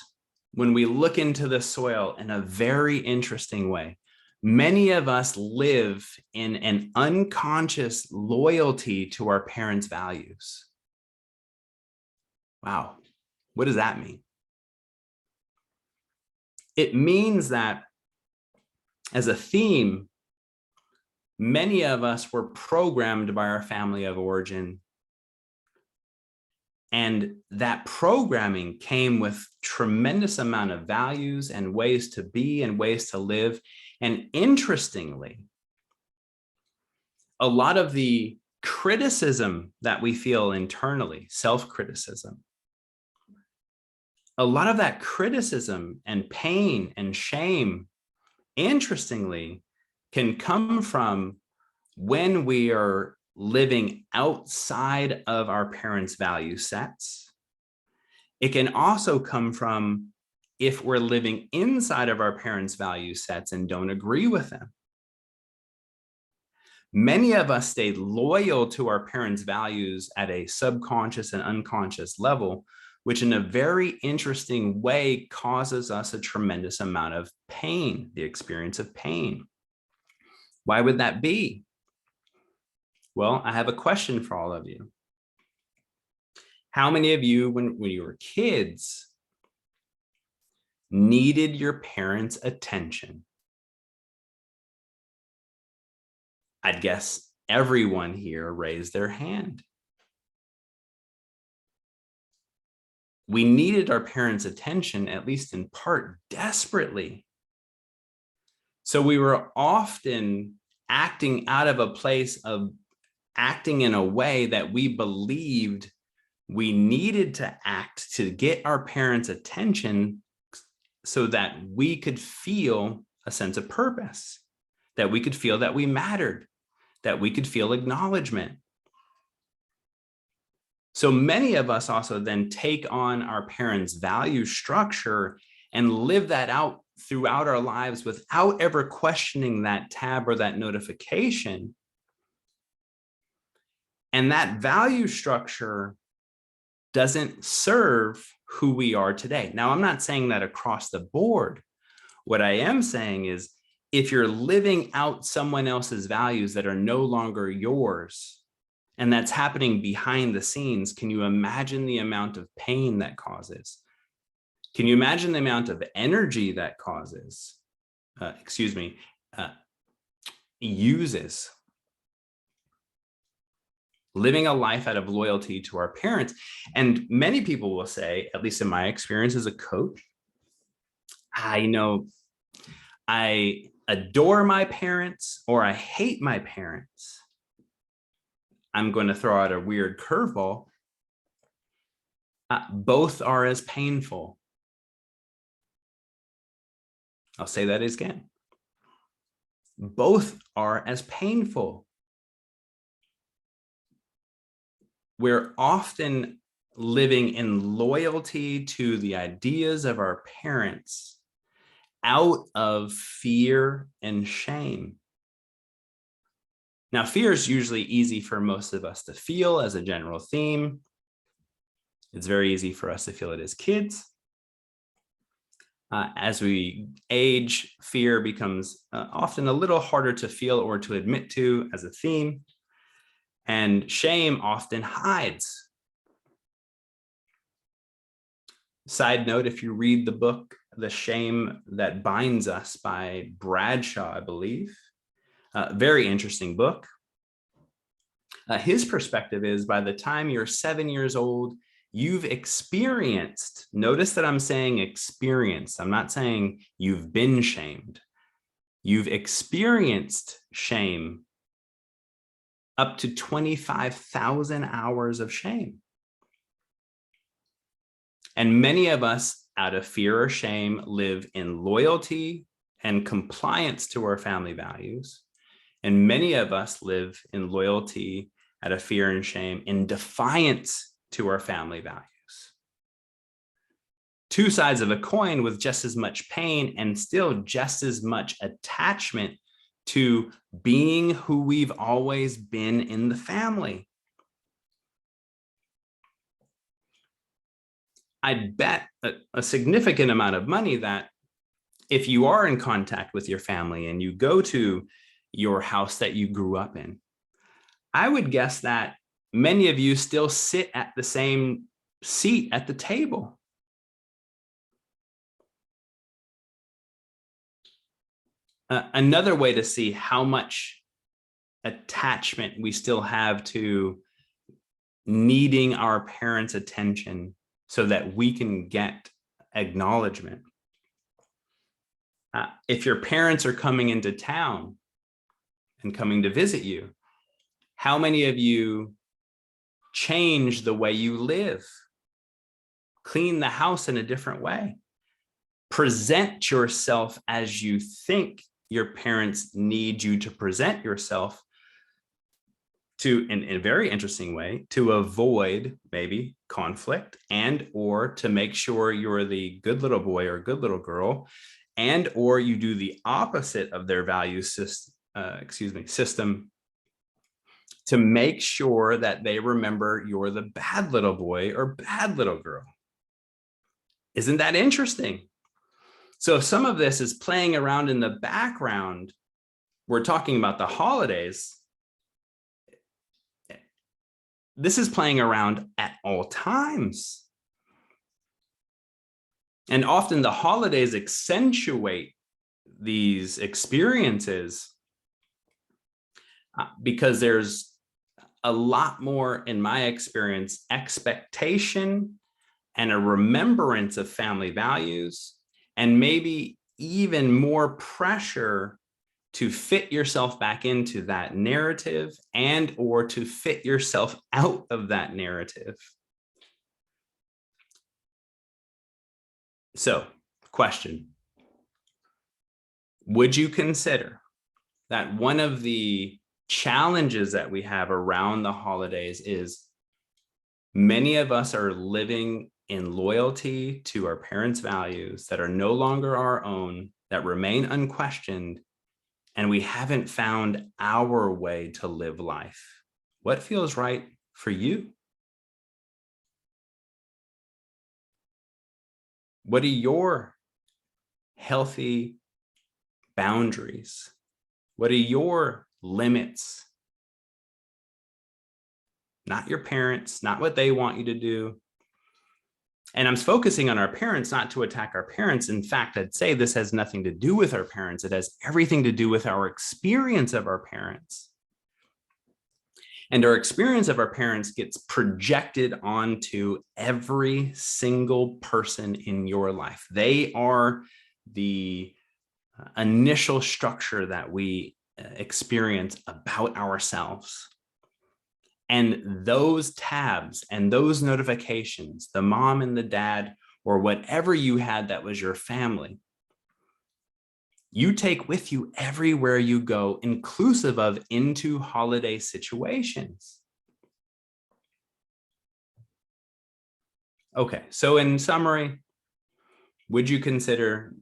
Speaker 3: when we look into the soil in a very interesting way, many of us live in an unconscious loyalty to our parents' values. Wow, what does that mean? It means that as a theme, many of us were programmed by our family of origin. And that programming came with tremendous amount of values and ways to be and ways to live. And interestingly, a lot of the criticism that we feel internally, self-criticism, a lot of that criticism and pain and shame, interestingly, can come from when we are living outside of our parents' value sets. It can also come from if we're living inside of our parents' value sets and don't agree with them. Many of us stayed loyal to our parents' values at a subconscious and unconscious level, which in a very interesting way causes us a tremendous amount of pain, the experience of pain. Why would that be? Well, I have a question for all of you. How many of you, when you were kids, needed your parents' attention? I'd guess everyone here raised their hand. We needed our parents' attention, at least in part, desperately. So we were often acting out of a place of acting in a way that we believed we needed to act to get our parents' attention so that we could feel a sense of purpose, that we could feel that we mattered, that we could feel acknowledgement. So many of us also then take on our parents' value structure and live that out throughout our lives without ever questioning that tab or that notification. And that value structure doesn't serve who we are today. Now, I'm not saying that across the board. What I am saying is, if you're living out someone else's values that are no longer yours, and that's happening behind the scenes, can you imagine the amount of pain that causes? Can you imagine the amount of energy that causes? Uses. Living a life out of loyalty to our parents. And many people will say, at least in my experience as a coach, I adore my parents or I hate my parents. I'm going to throw out a weird curveball. Both are as painful. I'll say that again. Both are as painful. We're often living in loyalty to the ideas of our parents out of fear and shame. Now, fear is usually easy for most of us to feel as a general theme. It's very easy for us to feel it as kids. As we age, fear becomes often a little harder to feel or to admit to as a theme. And shame often hides. Side note, if you read the book, The Shame That Binds Us by Bradshaw, I believe, very interesting book. His perspective is, by the time you're 7 years old, you've experienced, notice that I'm saying experienced, I'm not saying you've been shamed. You've experienced shame up to 25,000 hours of shame. And many of us, out of fear or shame, live in loyalty and compliance to our family values. And many of us live in loyalty, out of fear and shame, in defiance to our family values. Two sides of a coin with just as much pain and still just as much attachment to being who we've always been in the family. I'd bet a significant amount of money that if you are in contact with your family and you go to your house that you grew up in, I would guess that many of you still sit at the same seat at the table. Another way to see how much attachment we still have to needing our parents' attention so that we can get acknowledgement. If your parents are coming into town and coming to visit you, how many of you change the way you live? Clean the house in a different way? Present yourself as you think your parents need you to present yourself, to, in a very interesting way, to avoid maybe conflict and or to make sure you're the good little boy or good little girl, and or you do the opposite of their value system to make sure that they remember you're the bad little boy or bad little girl. Isn't that interesting? So if some of this is playing around in the background, we're talking about the holidays. This is playing around at all times. And often the holidays accentuate these experiences because there's a lot more, in my experience, expectation and a remembrance of family values, and maybe even more pressure to fit yourself back into that narrative and or to fit yourself out of that narrative. So, question. Would you consider that one of the challenges that we have around the holidays is many of us are living in loyalty to our parents' values that are no longer our own, that remain unquestioned, and we haven't found our way to live life? What feels right for you? What are your healthy boundaries? What are your limits? Not your parents, not what they want you to do. And I'm focusing on our parents, not to attack our parents. In fact, I'd say this has nothing to do with our parents. It has everything to do with our experience of our parents. And our experience of our parents gets projected onto every single person in your life. They are the initial structure that we experience about ourselves. And those tabs and those notifications, the mom and the dad, or whatever you had that was your family, you take with you everywhere you go, inclusive of into holiday situations. Okay, so in summary, would you consider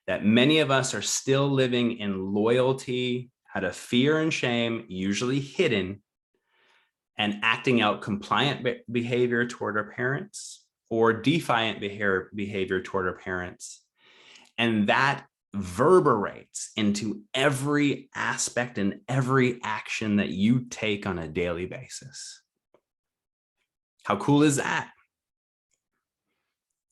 Speaker 3: that many of us are still living in loyalty out of fear and shame, usually hidden, and acting out compliant behavior toward our parents or defiant behavior toward our parents? And that reverberates into every aspect and every action that you take on a daily basis. How cool is that?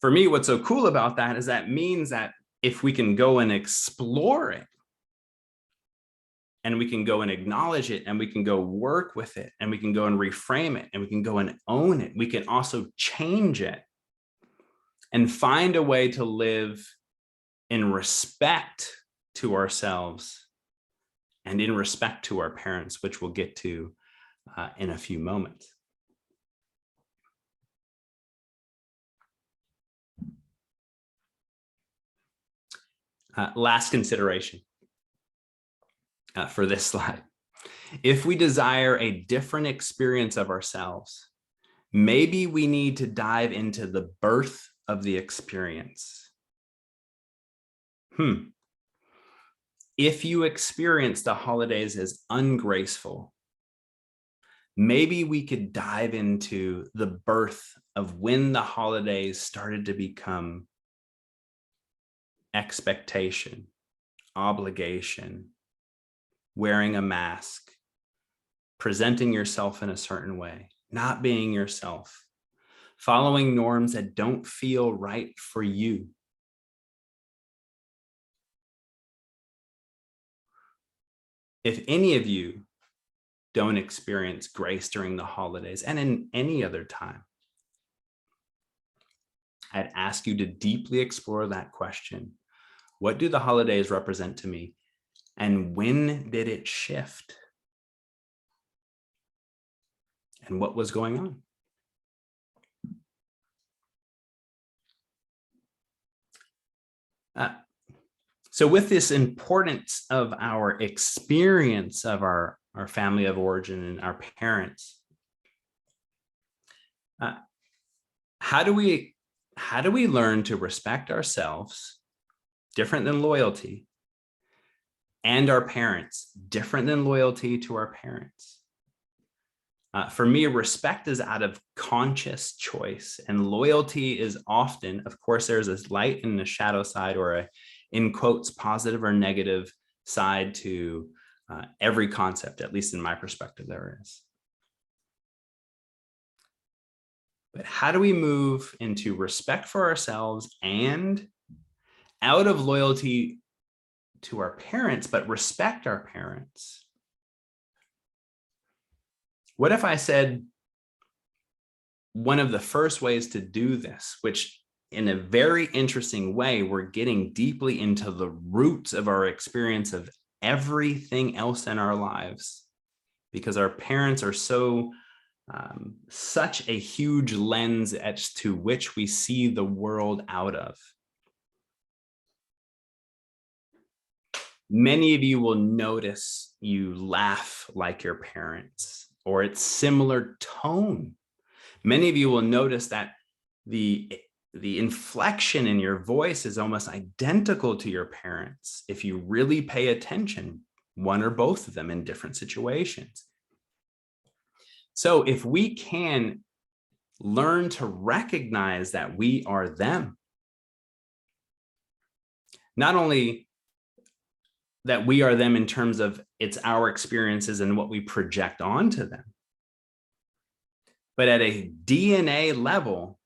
Speaker 3: For me, what's so cool about that is that means that if we can go and explore it, and we can go and acknowledge it, and we can go work with it, and we can go and reframe it, and we can go and own it, we can also change it and find a way to live in respect to ourselves and in respect to our parents, which we'll get to in a few moments. Last consideration for this slide. If we desire a different experience of ourselves, maybe we need to dive into the birth of the experience. If you experience the holidays as ungraceful, maybe we could dive into the birth of when the holidays started to become expectation, obligation, wearing a mask, presenting yourself in a certain way, not being yourself, following norms that don't feel right for you. If any of you don't experience grace during the holidays and in any other time, I'd ask you to deeply explore that question. What do the holidays represent to me? And when did it shift? And what was going on? So with this importance of our experience of our family of origin and our parents, how do we learn to respect ourselves, different than loyalty, and our parents, different than loyalty to our parents? For me, respect is out of conscious choice, and loyalty is often, of course, there's a light and a shadow side, or a, in quotes, positive or negative side to every concept, at least in my perspective, there is. But how do we move into respect for ourselves and out of loyalty to our parents, but respect our parents? What if I said one of the first ways to do this, which in a very interesting way, we're getting deeply into the roots of our experience of everything else in our lives, because our parents are so such a huge lens as to which we see the world out of. Many of you will notice you laugh like your parents, or it's similar tone. Many of you will notice that the inflection in your voice is almost identical to your parents if you really pay attention, one or both of them in different situations. So if we can learn to recognize that we are them, not only that we are them in terms of it's our experiences and what we project onto them, but at a DNA level,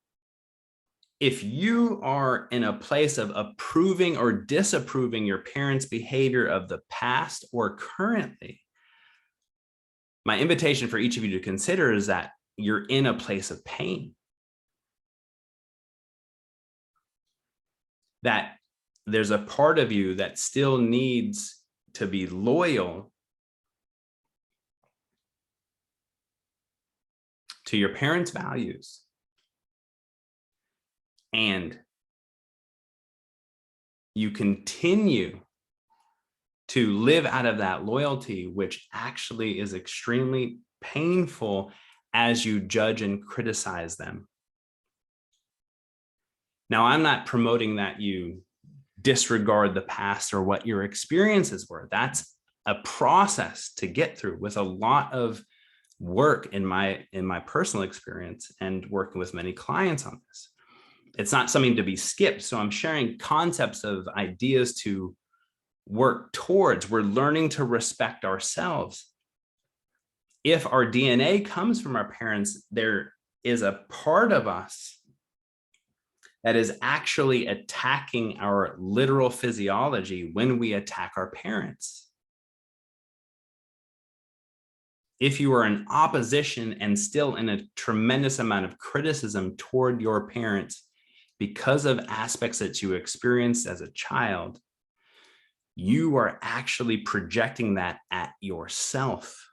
Speaker 3: if you are in a place of approving or disapproving your parents' behavior of the past or currently, my invitation for each of you to consider is that you're in a place of pain. That there's a part of you that still needs to be loyal to your parents' values. And you continue to live out of that loyalty, which actually is extremely painful as you judge and criticize them. Now, I'm not promoting that you disregard the past or what your experiences were. That's a process to get through with a lot of work in my personal experience and working with many clients on this. It's not something to be skipped. So I'm sharing concepts of ideas to work towards. We're learning to respect ourselves. If our DNA comes from our parents, there is a part of us that is actually attacking our literal physiology when we attack our parents. If you are in opposition and still in a tremendous amount of criticism toward your parents because of aspects that you experienced as a child, you are actually projecting that at yourself.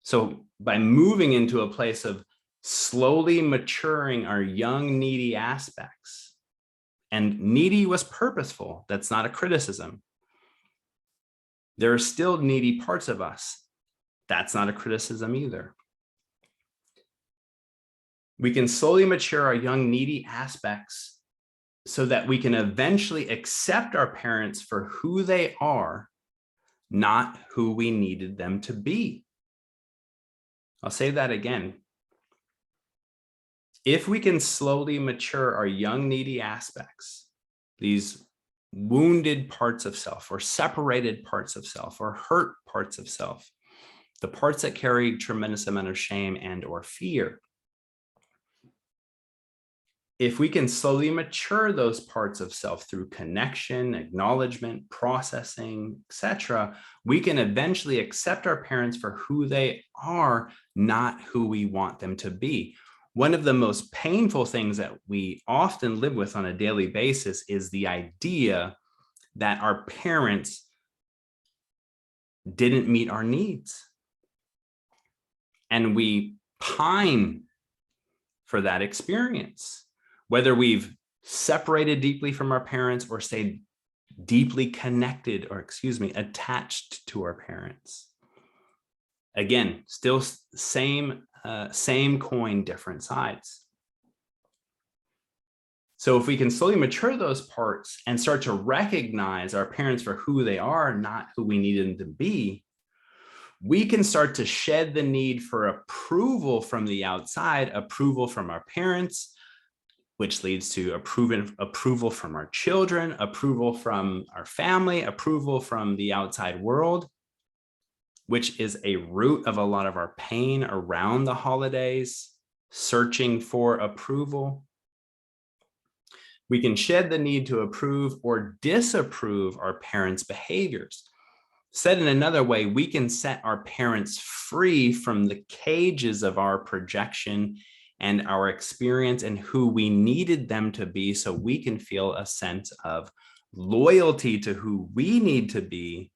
Speaker 3: So by moving into a place of slowly maturing our young, needy aspects, and needy was purposeful, that's not a criticism. There are still needy parts of us. That's not a criticism either. We can slowly mature our young, needy aspects so that we can eventually accept our parents for who they are, not who we needed them to be. I'll say that again. If we can slowly mature our young, needy aspects, these wounded parts of self or separated parts of self or hurt parts of self, the parts that carry tremendous amount of shame and or fear, if we can slowly mature those parts of self through connection, acknowledgement, processing, etc., we can eventually accept our parents for who they are, not who we want them to be. One of the most painful things that we often live with on a daily basis is the idea that our parents didn't meet our needs. And we pine for that experience. Whether we've separated deeply from our parents or stayed deeply connected or, attached to our parents. Again, still same coin, different sides. So if we can slowly mature those parts and start to recognize our parents for who they are, not who we need them to be, we can start to shed the need for approval from the outside, approval from our parents, which leads to approval from our children, approval from our family, approval from the outside world, which is a root of a lot of our pain around the holidays, searching for approval. We can shed the need to approve or disapprove our parents' behaviors. Said in another way, we can set our parents free from the cages of our projection and our experience and who we needed them to be, so we can feel a sense of loyalty to who we need to be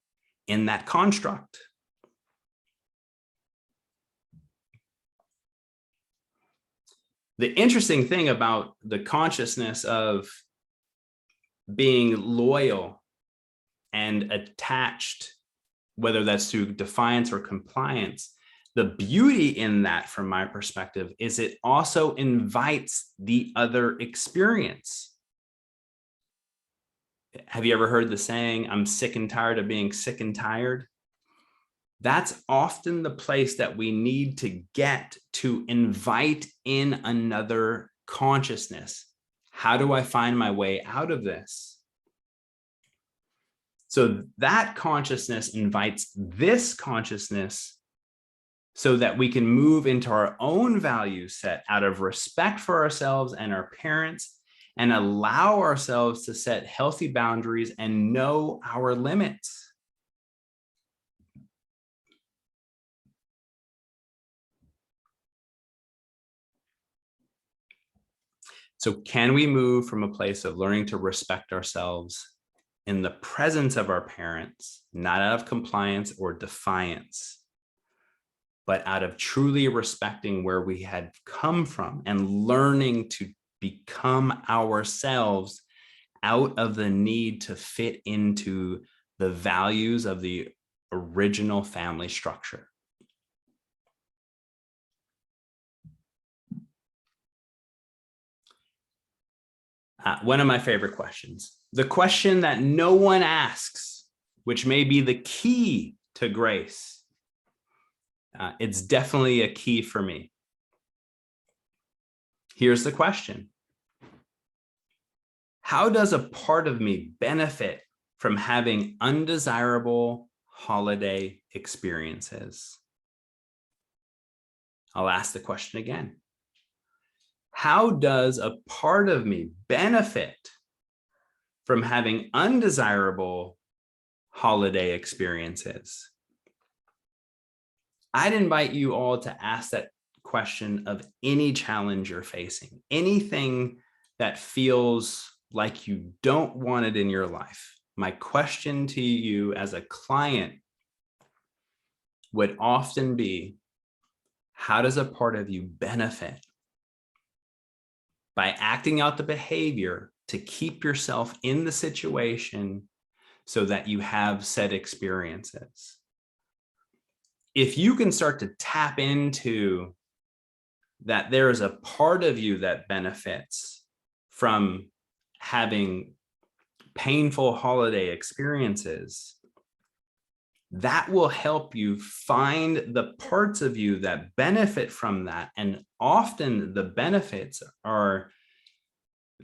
Speaker 3: in that construct. The interesting thing about the consciousness of being loyal and attached, whether that's through defiance or compliance, the beauty in that, from my perspective, is it also invites the other experience. Have you ever heard the saying, I'm sick and tired of being sick and tired? That's often the place that we need to get to invite in another consciousness. How do I find my way out of this? So that consciousness invites this consciousness so that we can move into our own value set out of respect for ourselves and our parents, and allow ourselves to set healthy boundaries and know our limits. So can we move from a place of learning to respect ourselves in the presence of our parents, not out of compliance or defiance, but out of truly respecting where we had come from and learning to become ourselves out of the need to fit into the values of the original family structure? One of my favorite questions, the question that no one asks, which may be the key to grace. It's definitely a key for me. Here's the question. How does a part of me benefit from having undesirable holiday experiences? I'll ask the question again. How does a part of me benefit from having undesirable holiday experiences? I'd invite you all to ask that question of any challenge you're facing, anything that feels like you don't want it in your life. My question to you as a client would often be, how does a part of you benefit by acting out the behavior to keep yourself in the situation so that you have said experiences? If you can start to tap into that there is a part of you that benefits from having painful holiday experiences, that will help you find the parts of you that benefit from that. And often the benefits are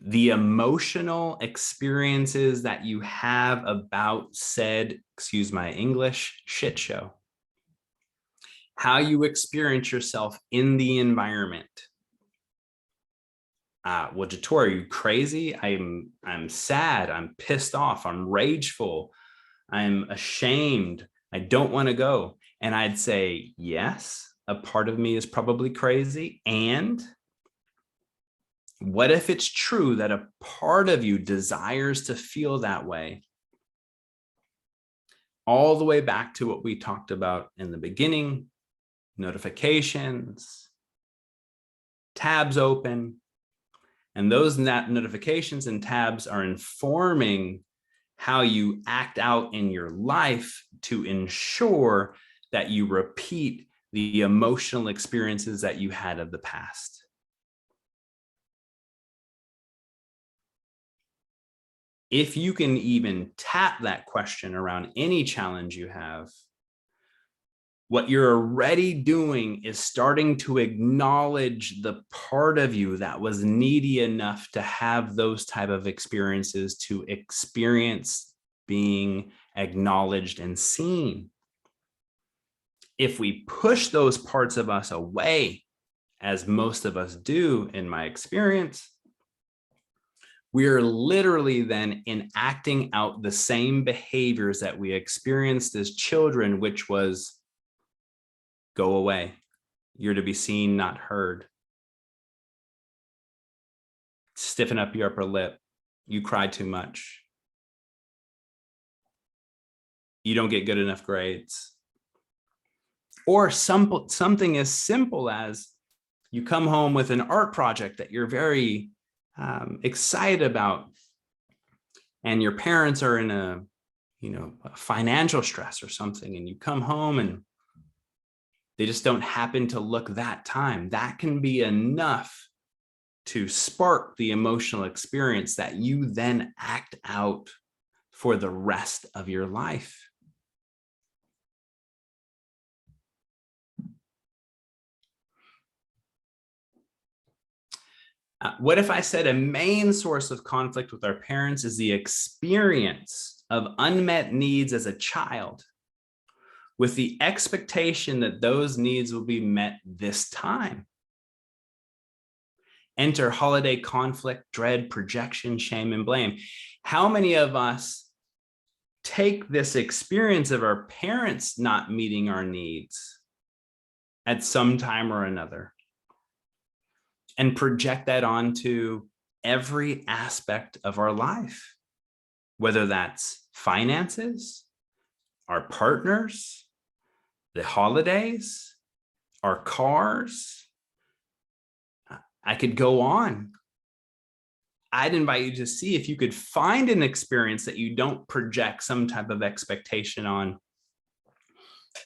Speaker 3: the emotional experiences that you have about said, excuse my English, shit show. How you experience yourself in the environment. Well, Jator, are you crazy? I'm sad. I'm pissed off. I'm rageful. I'm ashamed. I don't want to go. And I'd say, yes, a part of me is probably crazy. And what if it's true that a part of you desires to feel that way? All the way back to what we talked about in the beginning, notifications, tabs open, and those notifications and tabs are informing how you act out in your life to ensure that you repeat the emotional experiences that you had of the past. If you can even tap that question around any challenge you have, what you're already doing is starting to acknowledge the part of you that was needy enough to have those type of experiences, to experience being acknowledged and seen. If we push those parts of us away, as most of us do in my experience, we're literally then enacting out the same behaviors that we experienced as children, which was, go away. You're to be seen, not heard. Stiffen up your upper lip. You cry too much. You don't get good enough grades. Or something as simple as you come home with an art project that you're very excited about, and your parents are in a financial stress or something, and you come home and they just don't happen to look that time. That can be enough to spark the emotional experience that you then act out for the rest of your life. What if I said a main source of conflict with our parents is the experience of unmet needs as a child, with the expectation that those needs will be met this time? Enter holiday conflict, dread, projection, shame, and blame. How many of us take this experience of our parents not meeting our needs at some time or another and project that onto every aspect of our life, whether that's finances, our partners, the holidays, our cars? I could go on. I'd invite you to see if you could find an experience that you don't project some type of expectation on,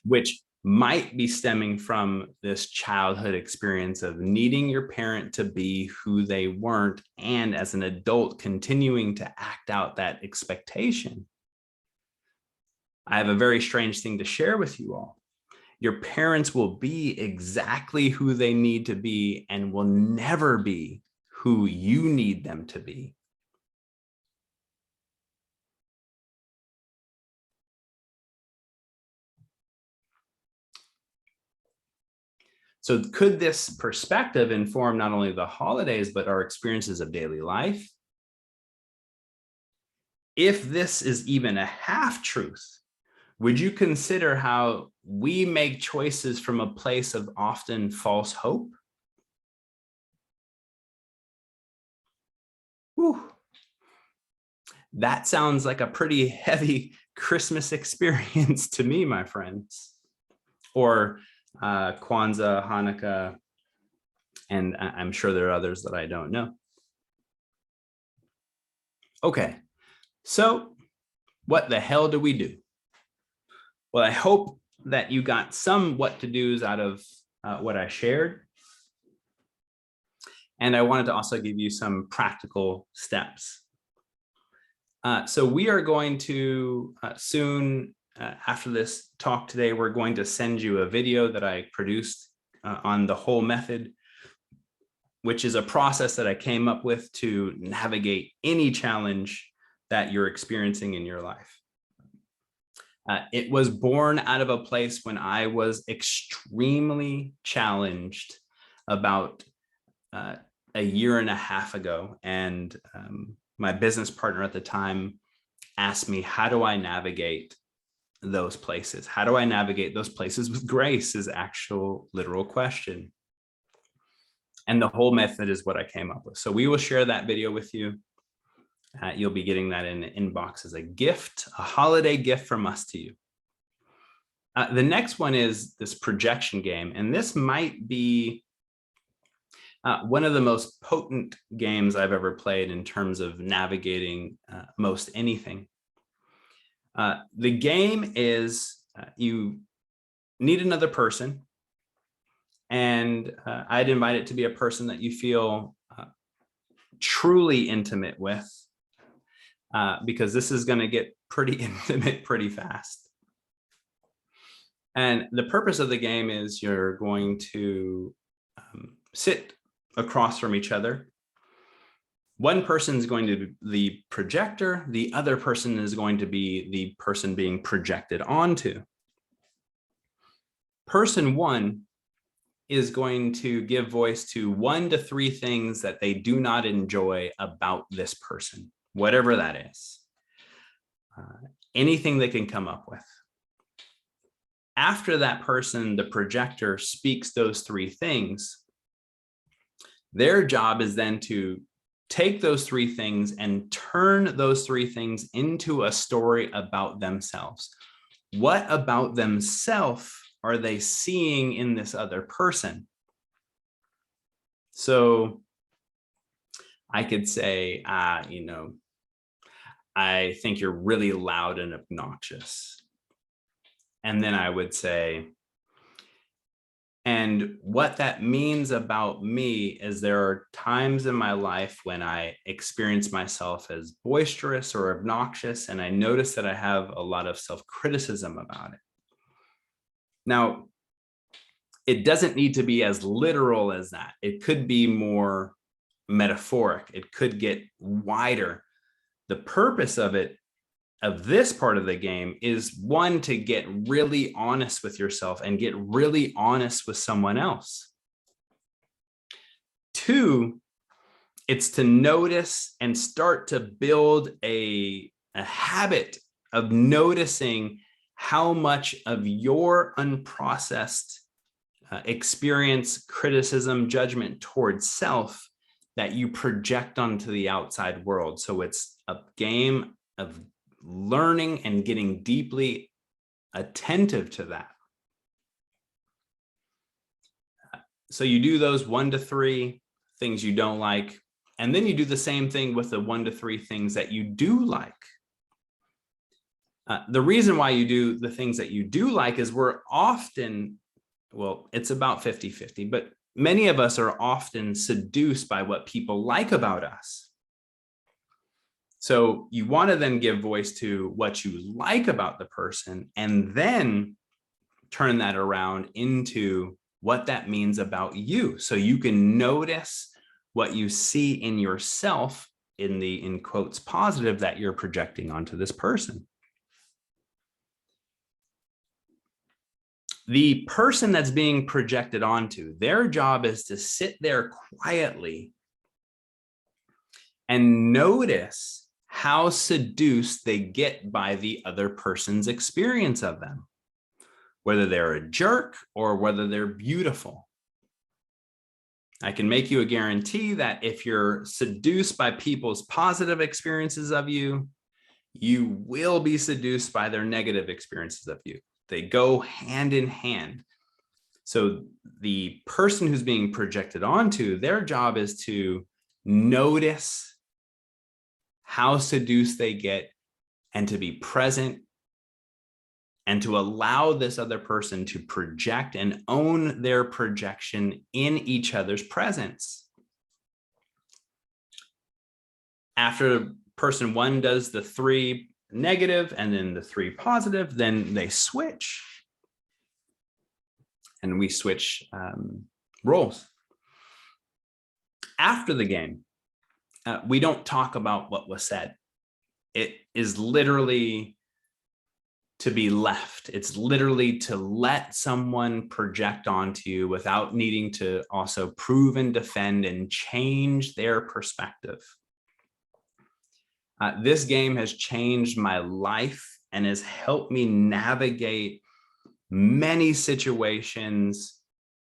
Speaker 3: which might be stemming from this childhood experience of needing your parent to be who they weren't, and as an adult continuing to act out that expectation. I have a very strange thing to share with you all. Your parents will be exactly who they need to be and will never be who you need them to be. So could this perspective inform not only the holidays, but our experiences of daily life? If this is even a half-truth, would you consider how we make choices from a place of often false hope? Whew. That sounds like a pretty heavy Christmas experience to me, my friends. Or Kwanzaa, Hanukkah, and I'm sure there are others that I don't know. Okay, so what the hell do we do? Well, I hope that you got some what to do's out of what I shared. And I wanted to also give you some practical steps. So we are going to soon, after this talk today, we're going to send you a video that I produced on the Hol method, which is a process that I came up with to navigate any challenge that you're experiencing in your life. It was born out of a place when I was extremely challenged about a year and a half ago. And my business partner at the time asked me, how do I navigate those places? How do I navigate those places with grace? Is actual literal question. And the Hol method is what I came up with. So we will share that video with you. You'll be getting that in the inbox as a gift, a holiday gift from us to you. The next one is this projection game. And this might be one of the most potent games I've ever played in terms of navigating most anything. The game is you need another person, and I'd invite it to be a person that you feel truly intimate with, because this is going to get pretty intimate pretty fast. And the purpose of the game is you're going to sit across from each other. One person is going to be the projector. The other person is going to be the person being projected onto. Person one is going to give voice to 1 to 3 things that they do not enjoy about this person, whatever that is. Anything they can come up with. After that person, the projector, speaks those 3 things, their job is then to take those 3 things and turn those 3 things into a story about themselves. What about themselves are they seeing in this other person? So I could say, I think you're really loud and obnoxious. And then I would say, and what that means about me is there are times in my life when I experience myself as boisterous or obnoxious, and I notice that I have a lot of self-criticism about it. Now, it doesn't need to be as literal as that. It could be more metaphoric. It could get wider. The purpose of it, of this part of the game, is one, to get really honest with yourself and get really honest with someone else. Two, it's to notice and start to build a habit of noticing how much of your unprocessed experience, criticism, judgment towards self that you project onto the outside world. So it's a game of learning and getting deeply attentive to that. So you do those 1 to 3 things you don't like, and then you do the same thing with the 1 to 3 things that you do like. The reason why you do the things that you do like is we're often, well, it's about 50-50, but many of us are often seduced by what people like about us. So you want to then give voice to what you like about the person, and then turn that around into what that means about you. So you can notice what you see in yourself in the, in quotes, positive that you're projecting onto this person. The person that's being projected onto, their job is to sit there quietly and notice how seduced they get by the other person's experience of them, whether they're a jerk or whether they're beautiful. I can make you a guarantee that if you're seduced by people's positive experiences of you, you will be seduced by their negative experiences of you. They go hand in hand. So the person who's being projected onto, their job is to notice how seduced they get and to be present and to allow this other person to project and own their projection in each other's presence. After person 1 does the 3 negative and then the 3 positive, then they switch. And we switch roles. After the game, we don't talk about what was said. It is literally to be left. It's literally to let someone project onto you without needing to also prove and defend and change their perspective. This game has changed my life and has helped me navigate many situations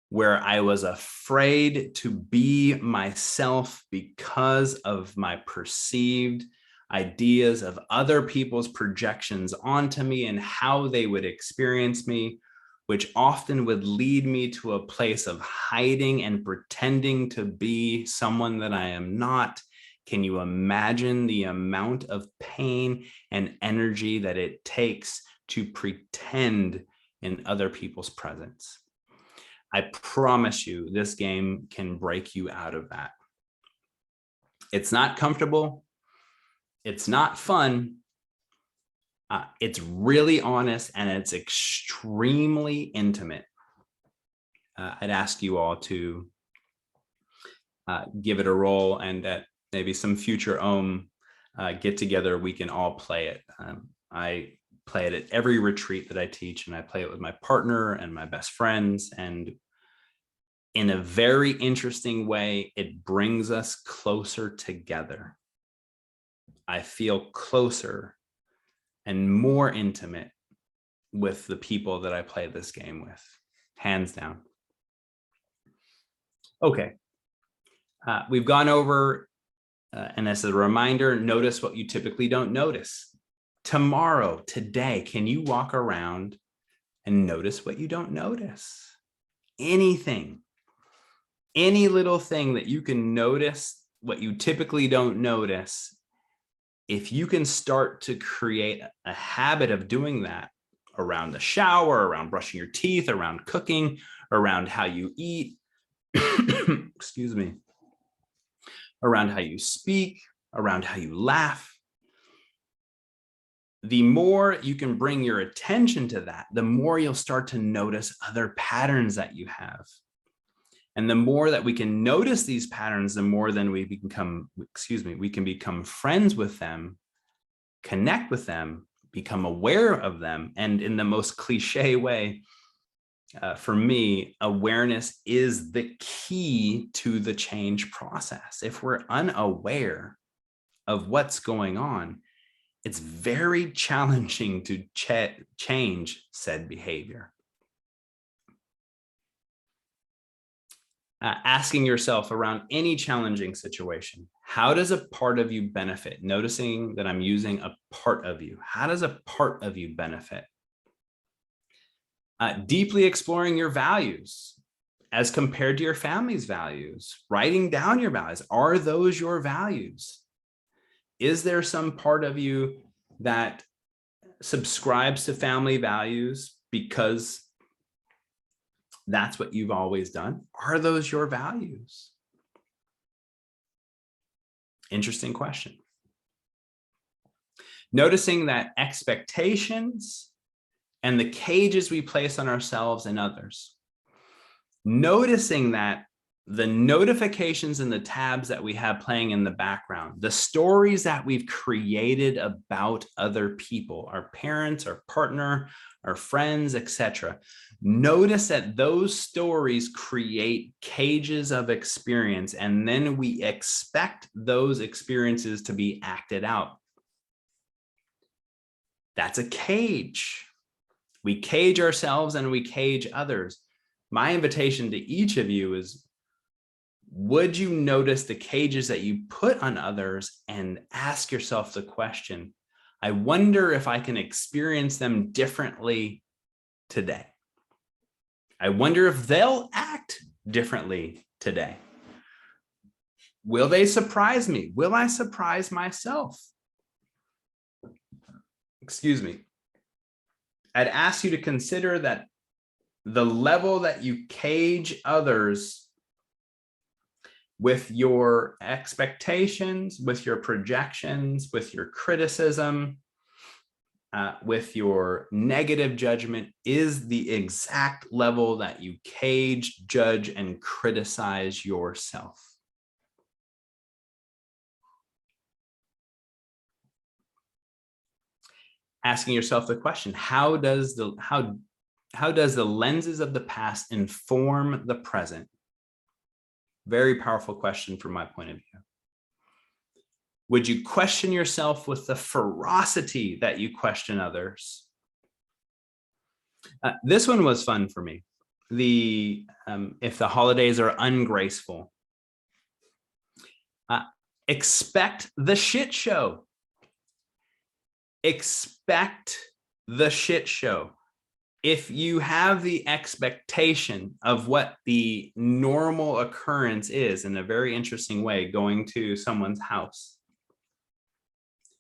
Speaker 3: where I was afraid to be myself because of my perceived ideas of other people's projections onto me and how they would experience me, which often would lead me to a place of hiding and pretending to be someone that I am not. Can you imagine the amount of pain and energy that it takes to pretend in other people's presence? I promise you, this game can break you out of that. It's not comfortable. It's not fun. It's really honest and it's extremely intimate. I'd ask you all to give it a roll, and at maybe some future get together, we can all play it. I play it at every retreat that I teach, and I play it with my partner and my best friends. And in a very interesting way, it brings us closer together. I feel closer and more intimate with the people that I play this game with, hands down. Okay, we've gone over, and as a reminder, notice what you typically don't notice. Tomorrow, today, can you walk around and notice what you don't notice? Anything, any little thing that you can notice, what you typically don't notice, if you can start to create a habit of doing that around the shower, around brushing your teeth, around cooking, around how you eat, excuse me, around how you speak, around how you laugh, the more you can bring your attention to that, the more you'll start to notice other patterns that you have. And the more that we can notice these patterns, the more then we become, we can become friends with them, connect with them, become aware of them. And in the most cliche way, for me, awareness is the key to the change process. If we're unaware of what's going on, it's very challenging to change said behavior. Asking yourself around any challenging situation, how does a part of you benefit? Noticing that I'm using a part of you. How does a part of you benefit? Deeply exploring your values as compared to your family's values. Writing down your values. Are those your values? Is there some part of you that subscribes to family values because that's what you've always done? Are those your values? Interesting question. Noticing that expectations and the cages we place on ourselves and others. Noticing that the notifications and the tabs that we have playing in the background, the stories that we've created about other people, our parents, our partner, our friends, etc. Notice that those stories create cages of experience, and then we expect those experiences to be acted out. That's a cage. We cage ourselves and we cage others. My invitation to each of you is, would you notice the cages that you put on others and ask yourself the question, I wonder if I can experience them differently today. I wonder if they'll act differently today. Will they surprise me? Will I surprise myself? Excuse me. I'd ask you to consider that the level that you cage others with your expectations, with your projections, with your criticism, with your negative judgment is the exact level that you cage, judge, and criticize yourself. Asking yourself the question, how does the lenses of the past inform the present? Very powerful question from my point of view. Would you question yourself with the ferocity that you question others? This one was fun for me. If the holidays are ungraceful, expect the shit show. Expect the shit show. If you have the expectation of what the normal occurrence is, in a very interesting way, going to someone's house,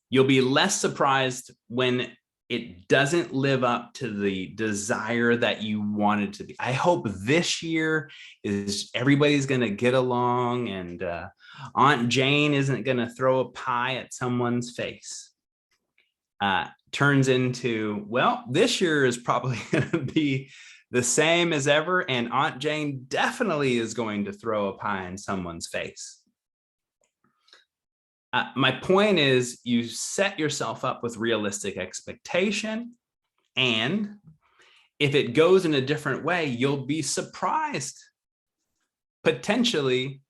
Speaker 3: you'll be less surprised when it doesn't live up to the desire that you want it to be. I hope this year is everybody's going to get along and Aunt Jane isn't going to throw a pie at someone's face. Turns into, well, this year is probably going to be the same as ever, and Aunt Jane definitely is going to throw a pie in someone's face. My point is, you set yourself up with realistic expectation, and if it goes in a different way, you'll be surprised, potentially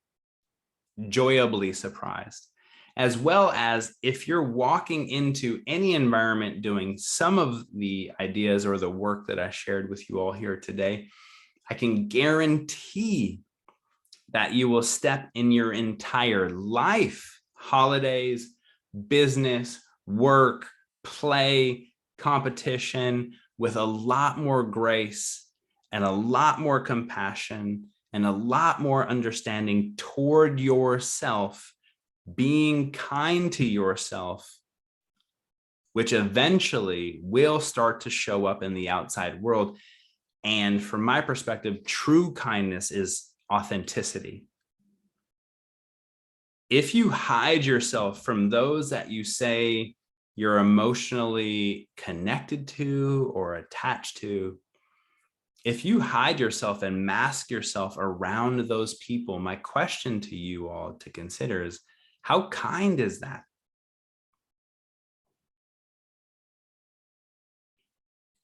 Speaker 3: joyably surprised. As well as if you're walking into any environment doing some of the ideas or the work that I shared with you all here today, I can guarantee that you will step in your entire life, holidays, business, work, play, competition, with a lot more grace and a lot more compassion and a lot more understanding toward yourself, being kind to yourself which eventually will start to show up in the outside world. And from my perspective, true kindness is authenticity. If you hide yourself from those that you say you're emotionally connected to or attached to, if you hide yourself and mask yourself around those people, my question to you all to consider is, how kind is that?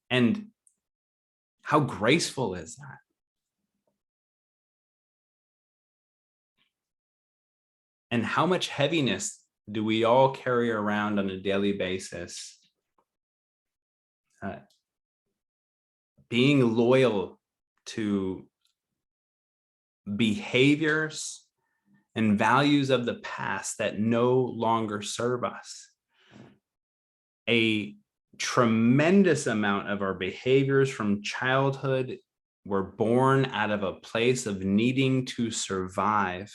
Speaker 3: And how graceful is that? And how much heaviness do we all carry around on a daily basis? Being loyal to behaviors and values of the past that no longer serve us. A tremendous amount of our behaviors from childhood were born out of a place of needing to survive.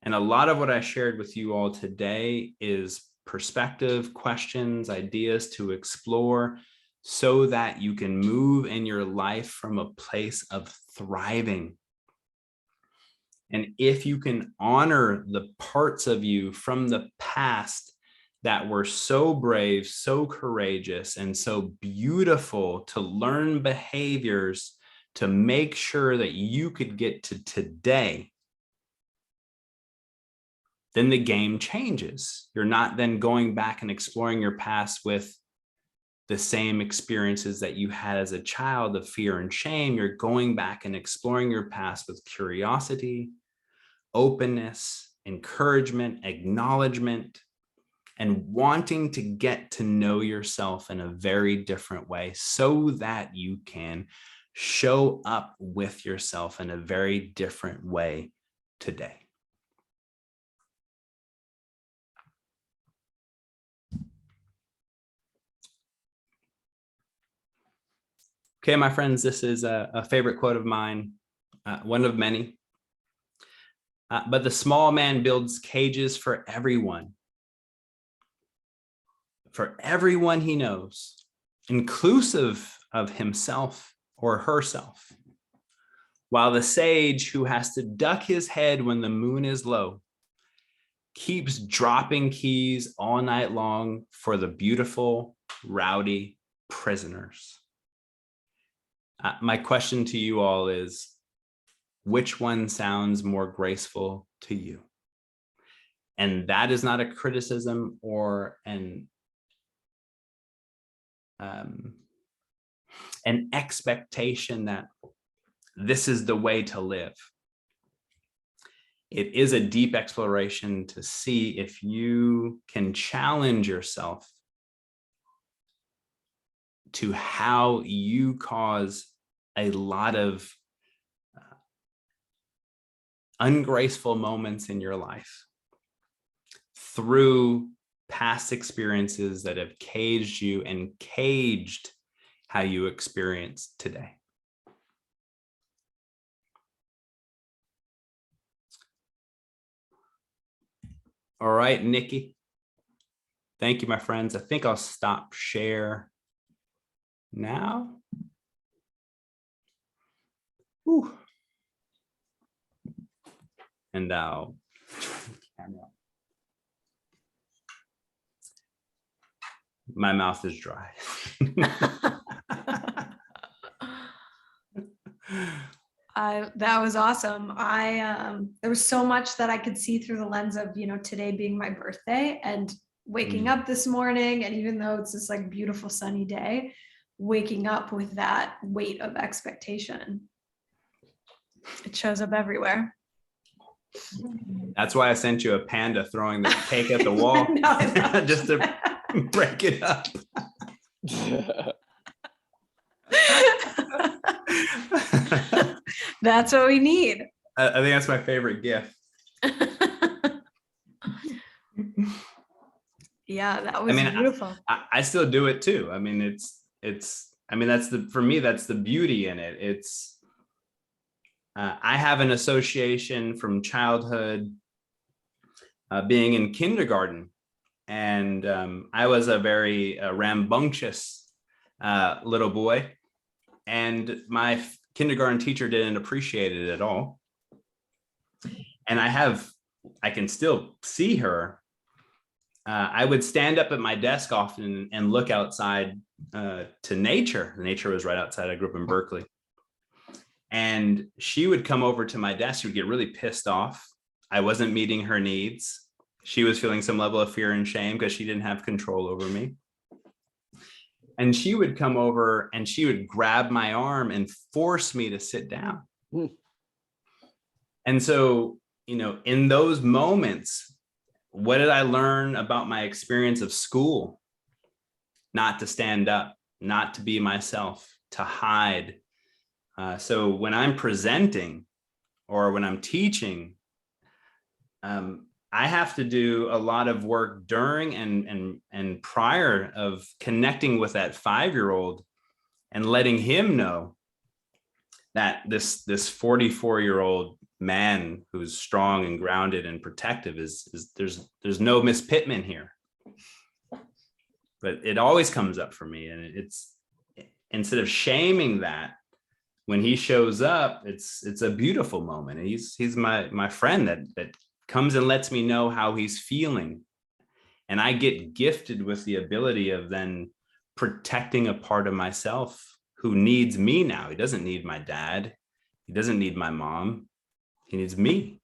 Speaker 3: And a lot of what I shared with you all today is perspective, questions, ideas to explore so that you can move in your life from a place of thriving. And if you can honor the parts of you from the past that were so brave, so courageous, and so beautiful to learn behaviors to make sure that you could get to today, then the game changes. You're not then going back and exploring your past with the same experiences that you had as a child of fear and shame. You're going back and exploring your past with curiosity, openness, encouragement, acknowledgement, and wanting to get to know yourself in a very different way so that you can show up with yourself in a very different way today. Okay, my friends, this is a favorite quote of mine, one of many. But the small man builds cages for everyone he knows, inclusive of himself or herself, while the sage who has to duck his head when the moon is low keeps dropping keys all night long for the beautiful, rowdy prisoners. My question to you all is, which one sounds more graceful to you? And that is not a criticism or an expectation that this is the way to live. It is a deep exploration to see if you can challenge yourself to how you cause a lot of ungraceful moments in your life through past experiences that have caged you and caged how you experience today. All right, Nikki. Thank you, my friends. I think I'll stop share now. Whew. And I'll my mouth is dry.
Speaker 2: That was awesome. There was so much that I could see through the lens of, today being my birthday and waking up this morning. And even though it's this like beautiful sunny day, waking up with that weight of expectation. It shows up everywhere.
Speaker 3: That's why I sent you a panda throwing the cake at the wall. Just to break it up.
Speaker 2: That's what we need.
Speaker 3: I think that's my favorite gift.
Speaker 2: Yeah, that was beautiful.
Speaker 3: I still do it too. I mean, for me, that's the beauty in it. I have an association from childhood, being in kindergarten And I was a very rambunctious little boy, and my kindergarten teacher didn't appreciate it at all. And I can still see her. I would stand up at my desk often and look outside to nature. Nature was right outside. I grew up in Berkeley. And she would come over to my desk. She would get really pissed off. I wasn't meeting her needs. She was feeling some level of fear and shame because she didn't have control over me. And she would come over and she would grab my arm and force me to sit down. And so, in those moments, what did I learn about my experience of school? Not to stand up, not to be myself, to hide. So when I'm presenting or when I'm teaching, I have to do a lot of work during and prior of connecting with that 5-year-old and letting him know that this 44-year-old man who's strong and grounded and protective is there's no Miss Pittman here. But it always comes up for me, and it's, instead of shaming that, when he shows up, it's a beautiful moment. And he's my friend that comes and lets me know how he's feeling. And I get gifted with the ability of then protecting a part of myself who needs me now. He doesn't need my dad. He doesn't need my mom. He needs me.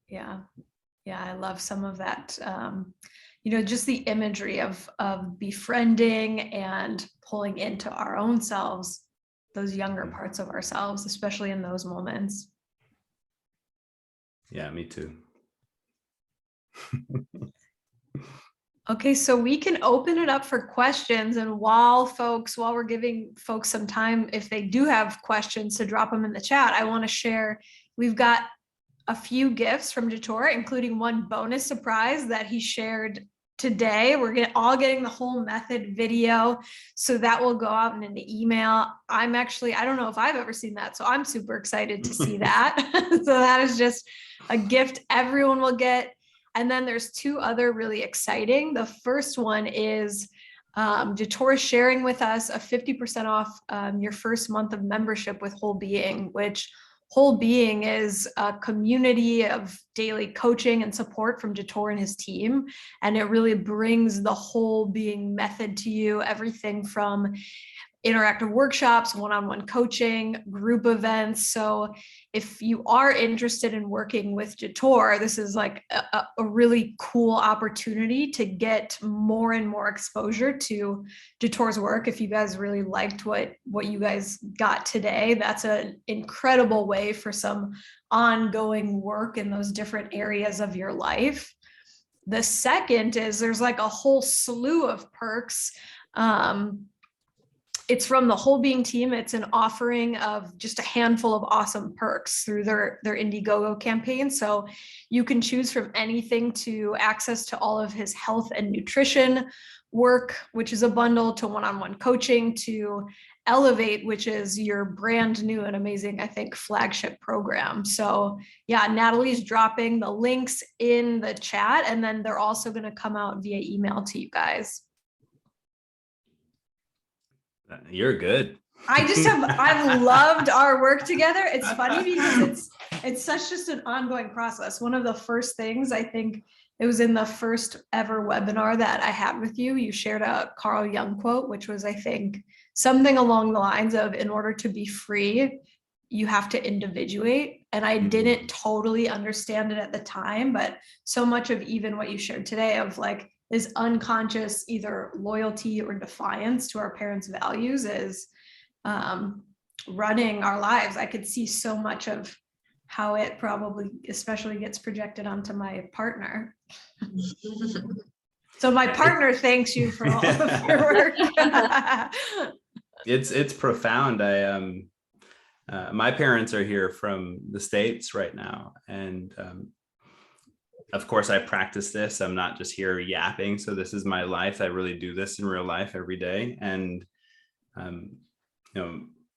Speaker 2: Yeah. Yeah. I love some of that. Just the imagery of befriending and pulling into our own selves, those younger parts of ourselves, especially in those moments.
Speaker 3: Yeah, me too.
Speaker 2: Okay, so we can open it up for questions, and while we're giving folks some time, if they do have questions, to drop them in the chat, I want to share, we've got a few gifts from Jator, including one bonus surprise that he shared today. We're all getting the whole method video, so that will go out in an email. I don't know if I've ever seen that, so I'm super excited to see that. So that is just a gift everyone will get. And then there's 2 other really exciting. The first one is Jator sharing with us a 50% off your first month of membership with Hol Being, which Hol Being is a community of daily coaching and support from Jator and his team. And it really brings the Hol Being method to you, everything from interactive workshops, one-on-one coaching, group events. So if you are interested in working with Jator, this is like a really cool opportunity to get more and more exposure to Jator's work. If you guys really liked what you guys got today, that's an incredible way for some ongoing work in those different areas of your life. The second is there's like a whole slew of perks. It's from the Hol Being team. It's an offering of just a handful of awesome perks through their Indiegogo campaign. So you can choose from anything to access to all of his health and nutrition work, which is a bundle, to one-on-one coaching, to Elevate, which is your brand new and amazing, I think, flagship program. So yeah, Natalie's dropping the links in the chat, and then they're also going to come out via email to you guys.
Speaker 3: You're good.
Speaker 2: I've loved our work together. It's funny because it's such just an ongoing process. One of the first things, I think it was in the first ever webinar that I had with you, you shared a Carl Jung quote, which was, I think, something along the lines of, in order to be free, you have to individuate. And I didn't totally understand it at the time, but so much of even what you shared today of like this unconscious either loyalty or defiance to our parents' values is running our lives. I could see so much of how it probably especially gets projected onto my partner. So my partner thanks you for all of your work.
Speaker 3: It's profound. My parents are here from the States right now, and of course, I practice this. I'm not just here yapping. So this is my life. I really do this in real life every day. And,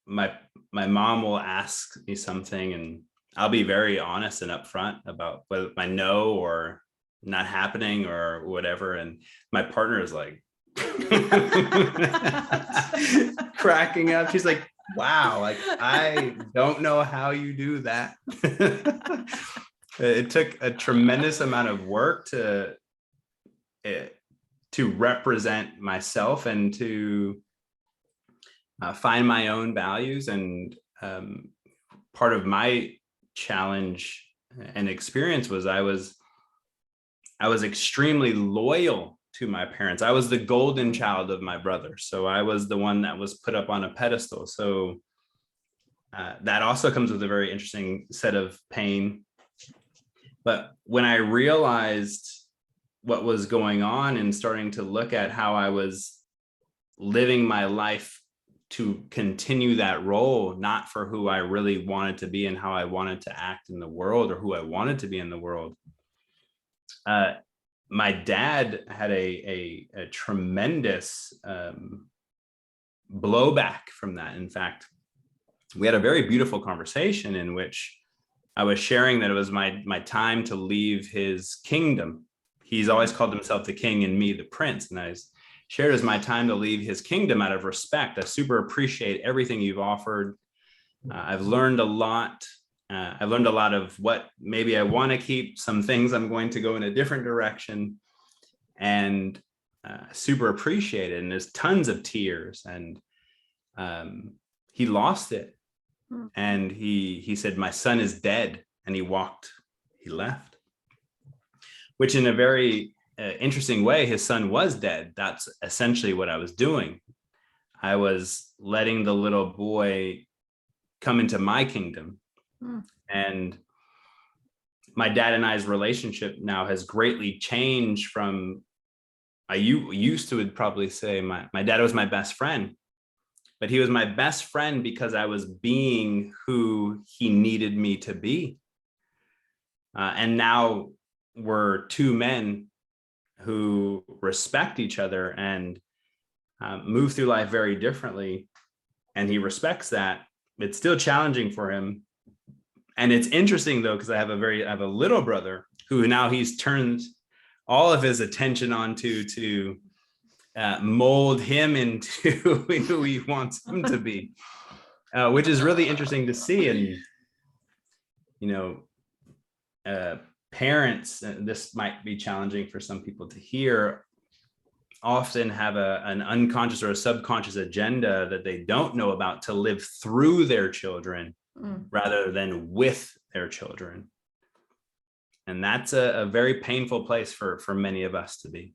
Speaker 3: my mom will ask me something, and I'll be very honest and upfront about whether I know or not happening or whatever. And my partner is like cracking up. She's like, wow, like, I don't know how you do that. It took a tremendous amount of work to represent myself and to find my own values. And part of my challenge and experience was I was extremely loyal to my parents. I was the golden child of my brother. So I was the one that was put up on a pedestal. So that also comes with a very interesting set of pain. But when I realized what was going on and starting to look at how I was living my life to continue that role, not for who I really wanted to be and how I wanted to act in the world or who I wanted to be in the world, my dad had a tremendous blowback from that. In fact, we had a very beautiful conversation in which I was sharing that it was my time to leave his kingdom. He's always called himself the king and me the prince. And I shared as my time to leave his kingdom out of respect. I super appreciate everything you've offered. I've learned a lot. I've learned a lot of what maybe I want to keep, some things I'm going to go in a different direction, and super appreciate it. And there's tons of tears, and he lost it. And he said, my son is dead. And he left, which in a very interesting way, his son was dead. That's essentially what I was doing. I was letting the little boy come into my kingdom. And my dad and I's relationship now has greatly changed from, I used to would probably say my dad was my best friend, but he was my best friend because I was being who he needed me to be. And now we're two men who respect each other and move through life very differently. And he respects that. It's still challenging for him. And it's interesting though, because I have a little brother who now he's turned all of his attention onto to mold him into who he wants him to be, which is really interesting to see. And, parents, this might be challenging for some people to hear, often have an unconscious or a subconscious agenda that they don't know about to live through their children rather than with their children. And that's a very painful place for many of us to be.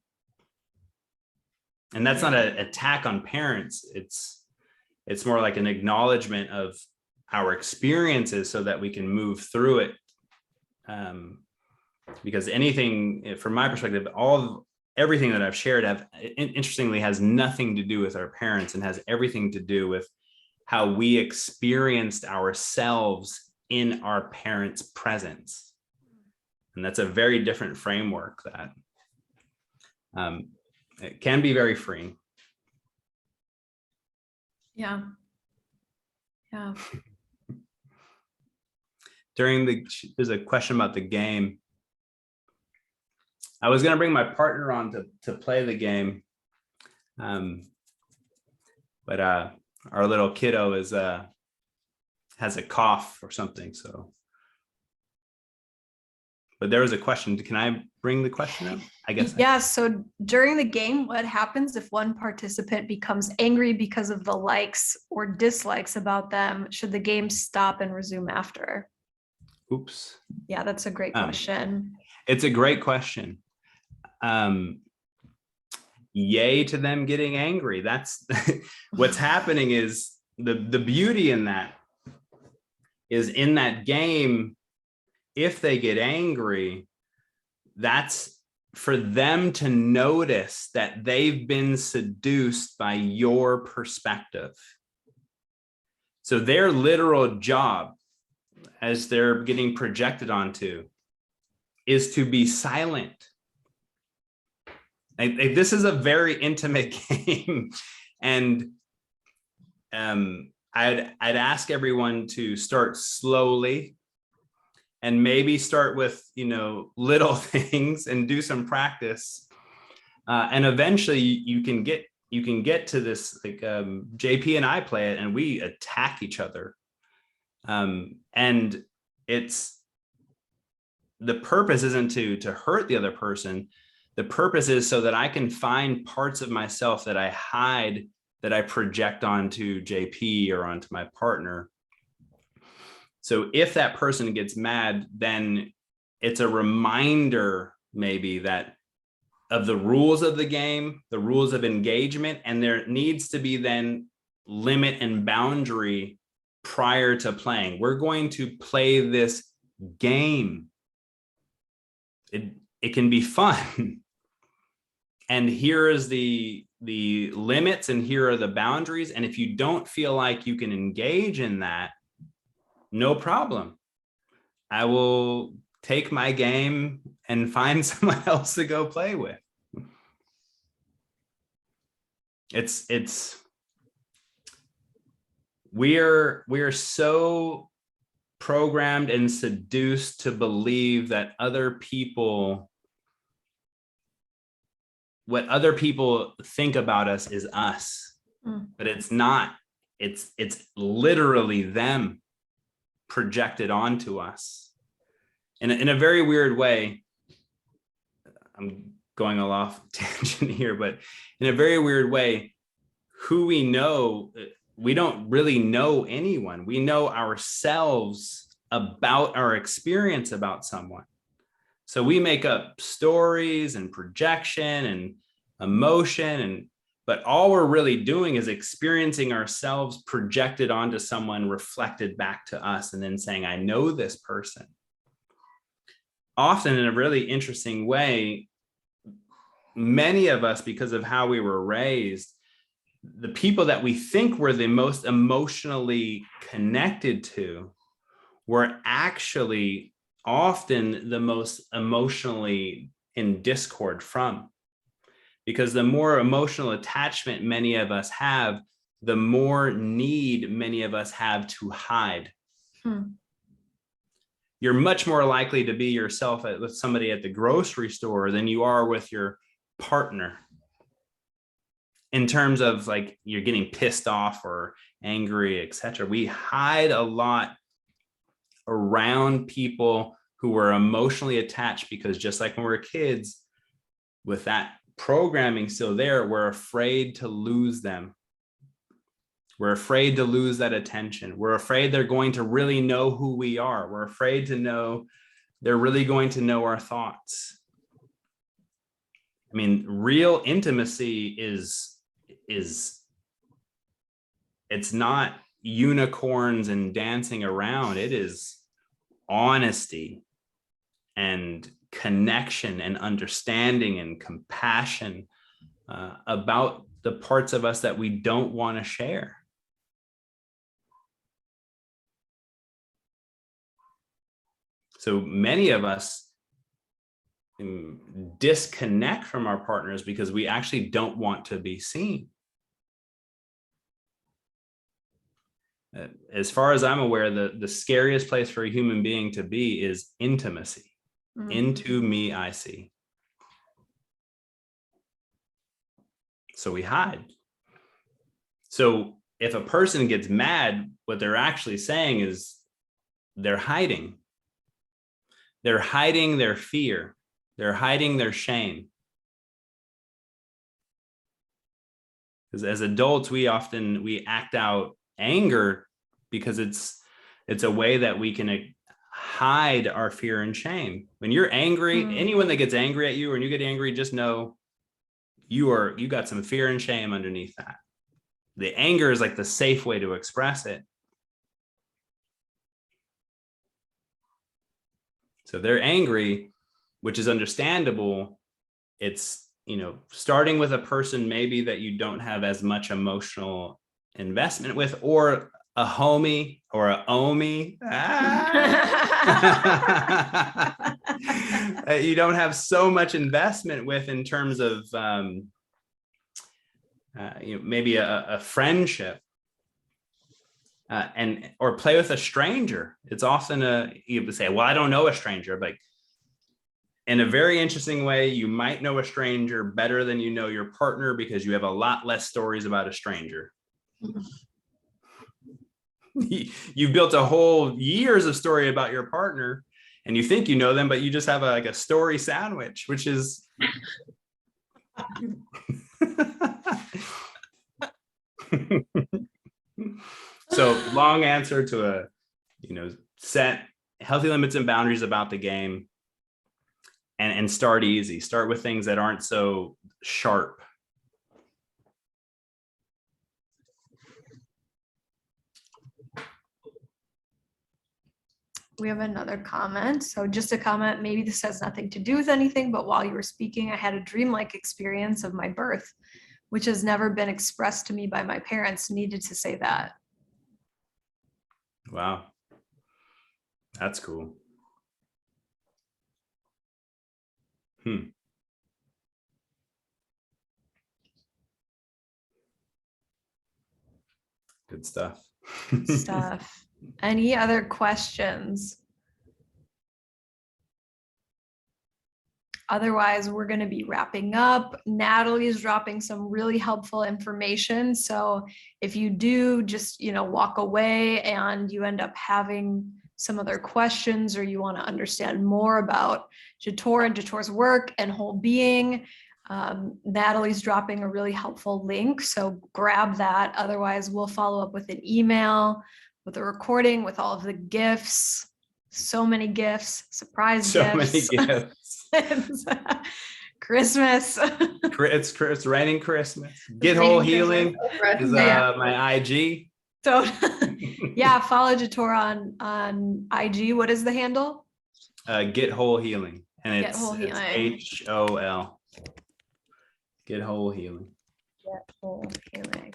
Speaker 3: And that's not an attack on parents. It's more like an acknowledgement of our experiences so that we can move through it. Because anything, from my perspective, everything that I've shared interestingly has nothing to do with our parents and has everything to do with how we experienced ourselves in our parents' presence. And that's a very different framework that it can be very freeing.
Speaker 2: Yeah.
Speaker 3: There's a question about the game. I was going to bring my partner on to play the game. But our little kiddo has a cough or something. But there was a question. Can I bring the question up? I guess.
Speaker 2: Yeah. So during the game, what happens if one participant becomes angry because of the likes or dislikes about them? Should the game stop and resume after?
Speaker 3: Oops.
Speaker 2: Yeah, that's a great question.
Speaker 3: It's a great question. Yay to them getting angry. That's what's happening. Is the beauty in that is in that game, if they get angry, that's for them to notice that they've been seduced by your perspective. So their literal job, as they're getting projected onto, is to be silent. This is a very intimate game. And I'd ask everyone to start slowly and maybe start with, little things and do some practice. And eventually you can get to this, like JP and I play it and we attack each other. And the purpose isn't to hurt the other person. The purpose is so that I can find parts of myself that I hide, that I project onto JP or onto my partner. So if that person gets mad, then it's a reminder maybe that of the rules of the game, the rules of engagement, and there needs to be then limit and boundary prior to playing. We're going to play this game. It can be fun. And here is the limits and here are the boundaries. And if you don't feel like you can engage in that, no problem. I will take my game and find someone else to go play with. We're so programmed and seduced to believe that what other people think about us is us, but it's not. It's literally them projected onto us. In a very weird way, I'm going off tangent here, but in a very weird way, who we know, we don't really know anyone. We know ourselves about our experience about someone. So we make up stories and projection and emotion, but all we're really doing is experiencing ourselves projected onto someone, reflected back to us, and then saying, I know this person. Often in a really interesting way, many of us, because of how we were raised, the people that we think we're the most emotionally connected to were actually often the most emotionally in discord from. Because the more emotional attachment many of us have, the more need many of us have to hide. You're much more likely to be yourself with somebody at the grocery store than you are with your partner. In terms of like you're getting pissed off or angry, etc. We hide a lot around people who were emotionally attached because just like when we were kids, with that programming still there, we're afraid to lose them. We're afraid to lose that attention. We're afraid they're going to really know who we are. We're afraid to know they're really going to know our thoughts. I mean, real intimacy is it's not unicorns and dancing around. It is honesty and connection and understanding and compassion about the parts of us that we don't want to share. So many of us disconnect from our partners because we actually don't want to be seen. As far as I'm aware, the scariest place for a human being to be is intimacy. Into me, I see. So we hide. So if a person gets mad, what they're actually saying is they're hiding. They're hiding their fear. They're hiding their shame. Because as adults, we act out anger because it's a way that we can hide our fear and shame. When you're angry, anyone that gets angry at you, or you get angry, just know you got some fear and shame underneath that. The anger is like the safe way to express it. So they're angry, which is understandable. It's, starting with a person maybe that you don't have as much emotional investment with, or a homie or a omie. You don't have so much investment with in terms of maybe a friendship. or play with a stranger. It's often you would say, well, I don't know a stranger, but in a very interesting way, you might know a stranger better than you know your partner because you have a lot less stories about a stranger. You've built a whole years of story about your partner and you think you know them, but you just have like a story sandwich, which is so long answer to set healthy limits and boundaries about the game, and start easy. Start with things that aren't so sharp.
Speaker 2: We have another comment. So just a comment, maybe this has nothing to do with anything, but while you were speaking, I had a dreamlike experience of my birth, which has never been expressed to me by my parents. Needed to say that.
Speaker 3: Wow. That's cool. Good stuff.
Speaker 2: Stuff. Any other questions? Otherwise, we're going to be wrapping up. Natalie's dropping some really helpful information. So if you do just, walk away and you end up having some other questions, or you want to understand more about Jator and Jator's work and whole being, Natalie's dropping a really helpful link. So grab that. Otherwise, we'll follow up with an email, with a recording, with all of the gifts. So many gifts, surprise gifts.
Speaker 3: So many gifts.
Speaker 2: Christmas.
Speaker 3: It's raining Christmas. Get Hol Healing is my IG.
Speaker 2: So yeah, follow Jator on IG. What is the handle?
Speaker 3: Get Hol Healing. And it's HOL. Get Hol Healing.
Speaker 2: Get Hol Healing.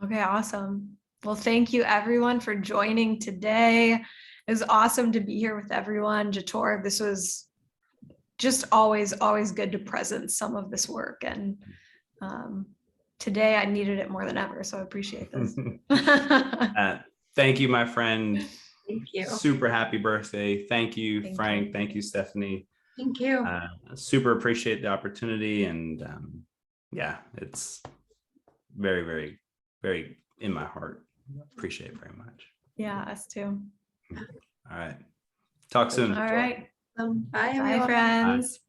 Speaker 2: Okay, awesome. Well, thank you everyone for joining today. It was awesome to be here with everyone. Jator, this was just always good to present some of this work. And today I needed it more than ever. So I appreciate this.
Speaker 3: Thank you, my friend.
Speaker 4: Thank you.
Speaker 3: Super happy birthday. Thank you, Frank. Thank you, Stephanie.
Speaker 4: Thank you.
Speaker 3: Super appreciate the opportunity. And it's very, very, very in my heart. Appreciate it very much.
Speaker 2: Yeah, us too.
Speaker 3: All right. Talk soon.
Speaker 2: All right.
Speaker 4: Bye,
Speaker 2: Bye, friends.
Speaker 3: Bye.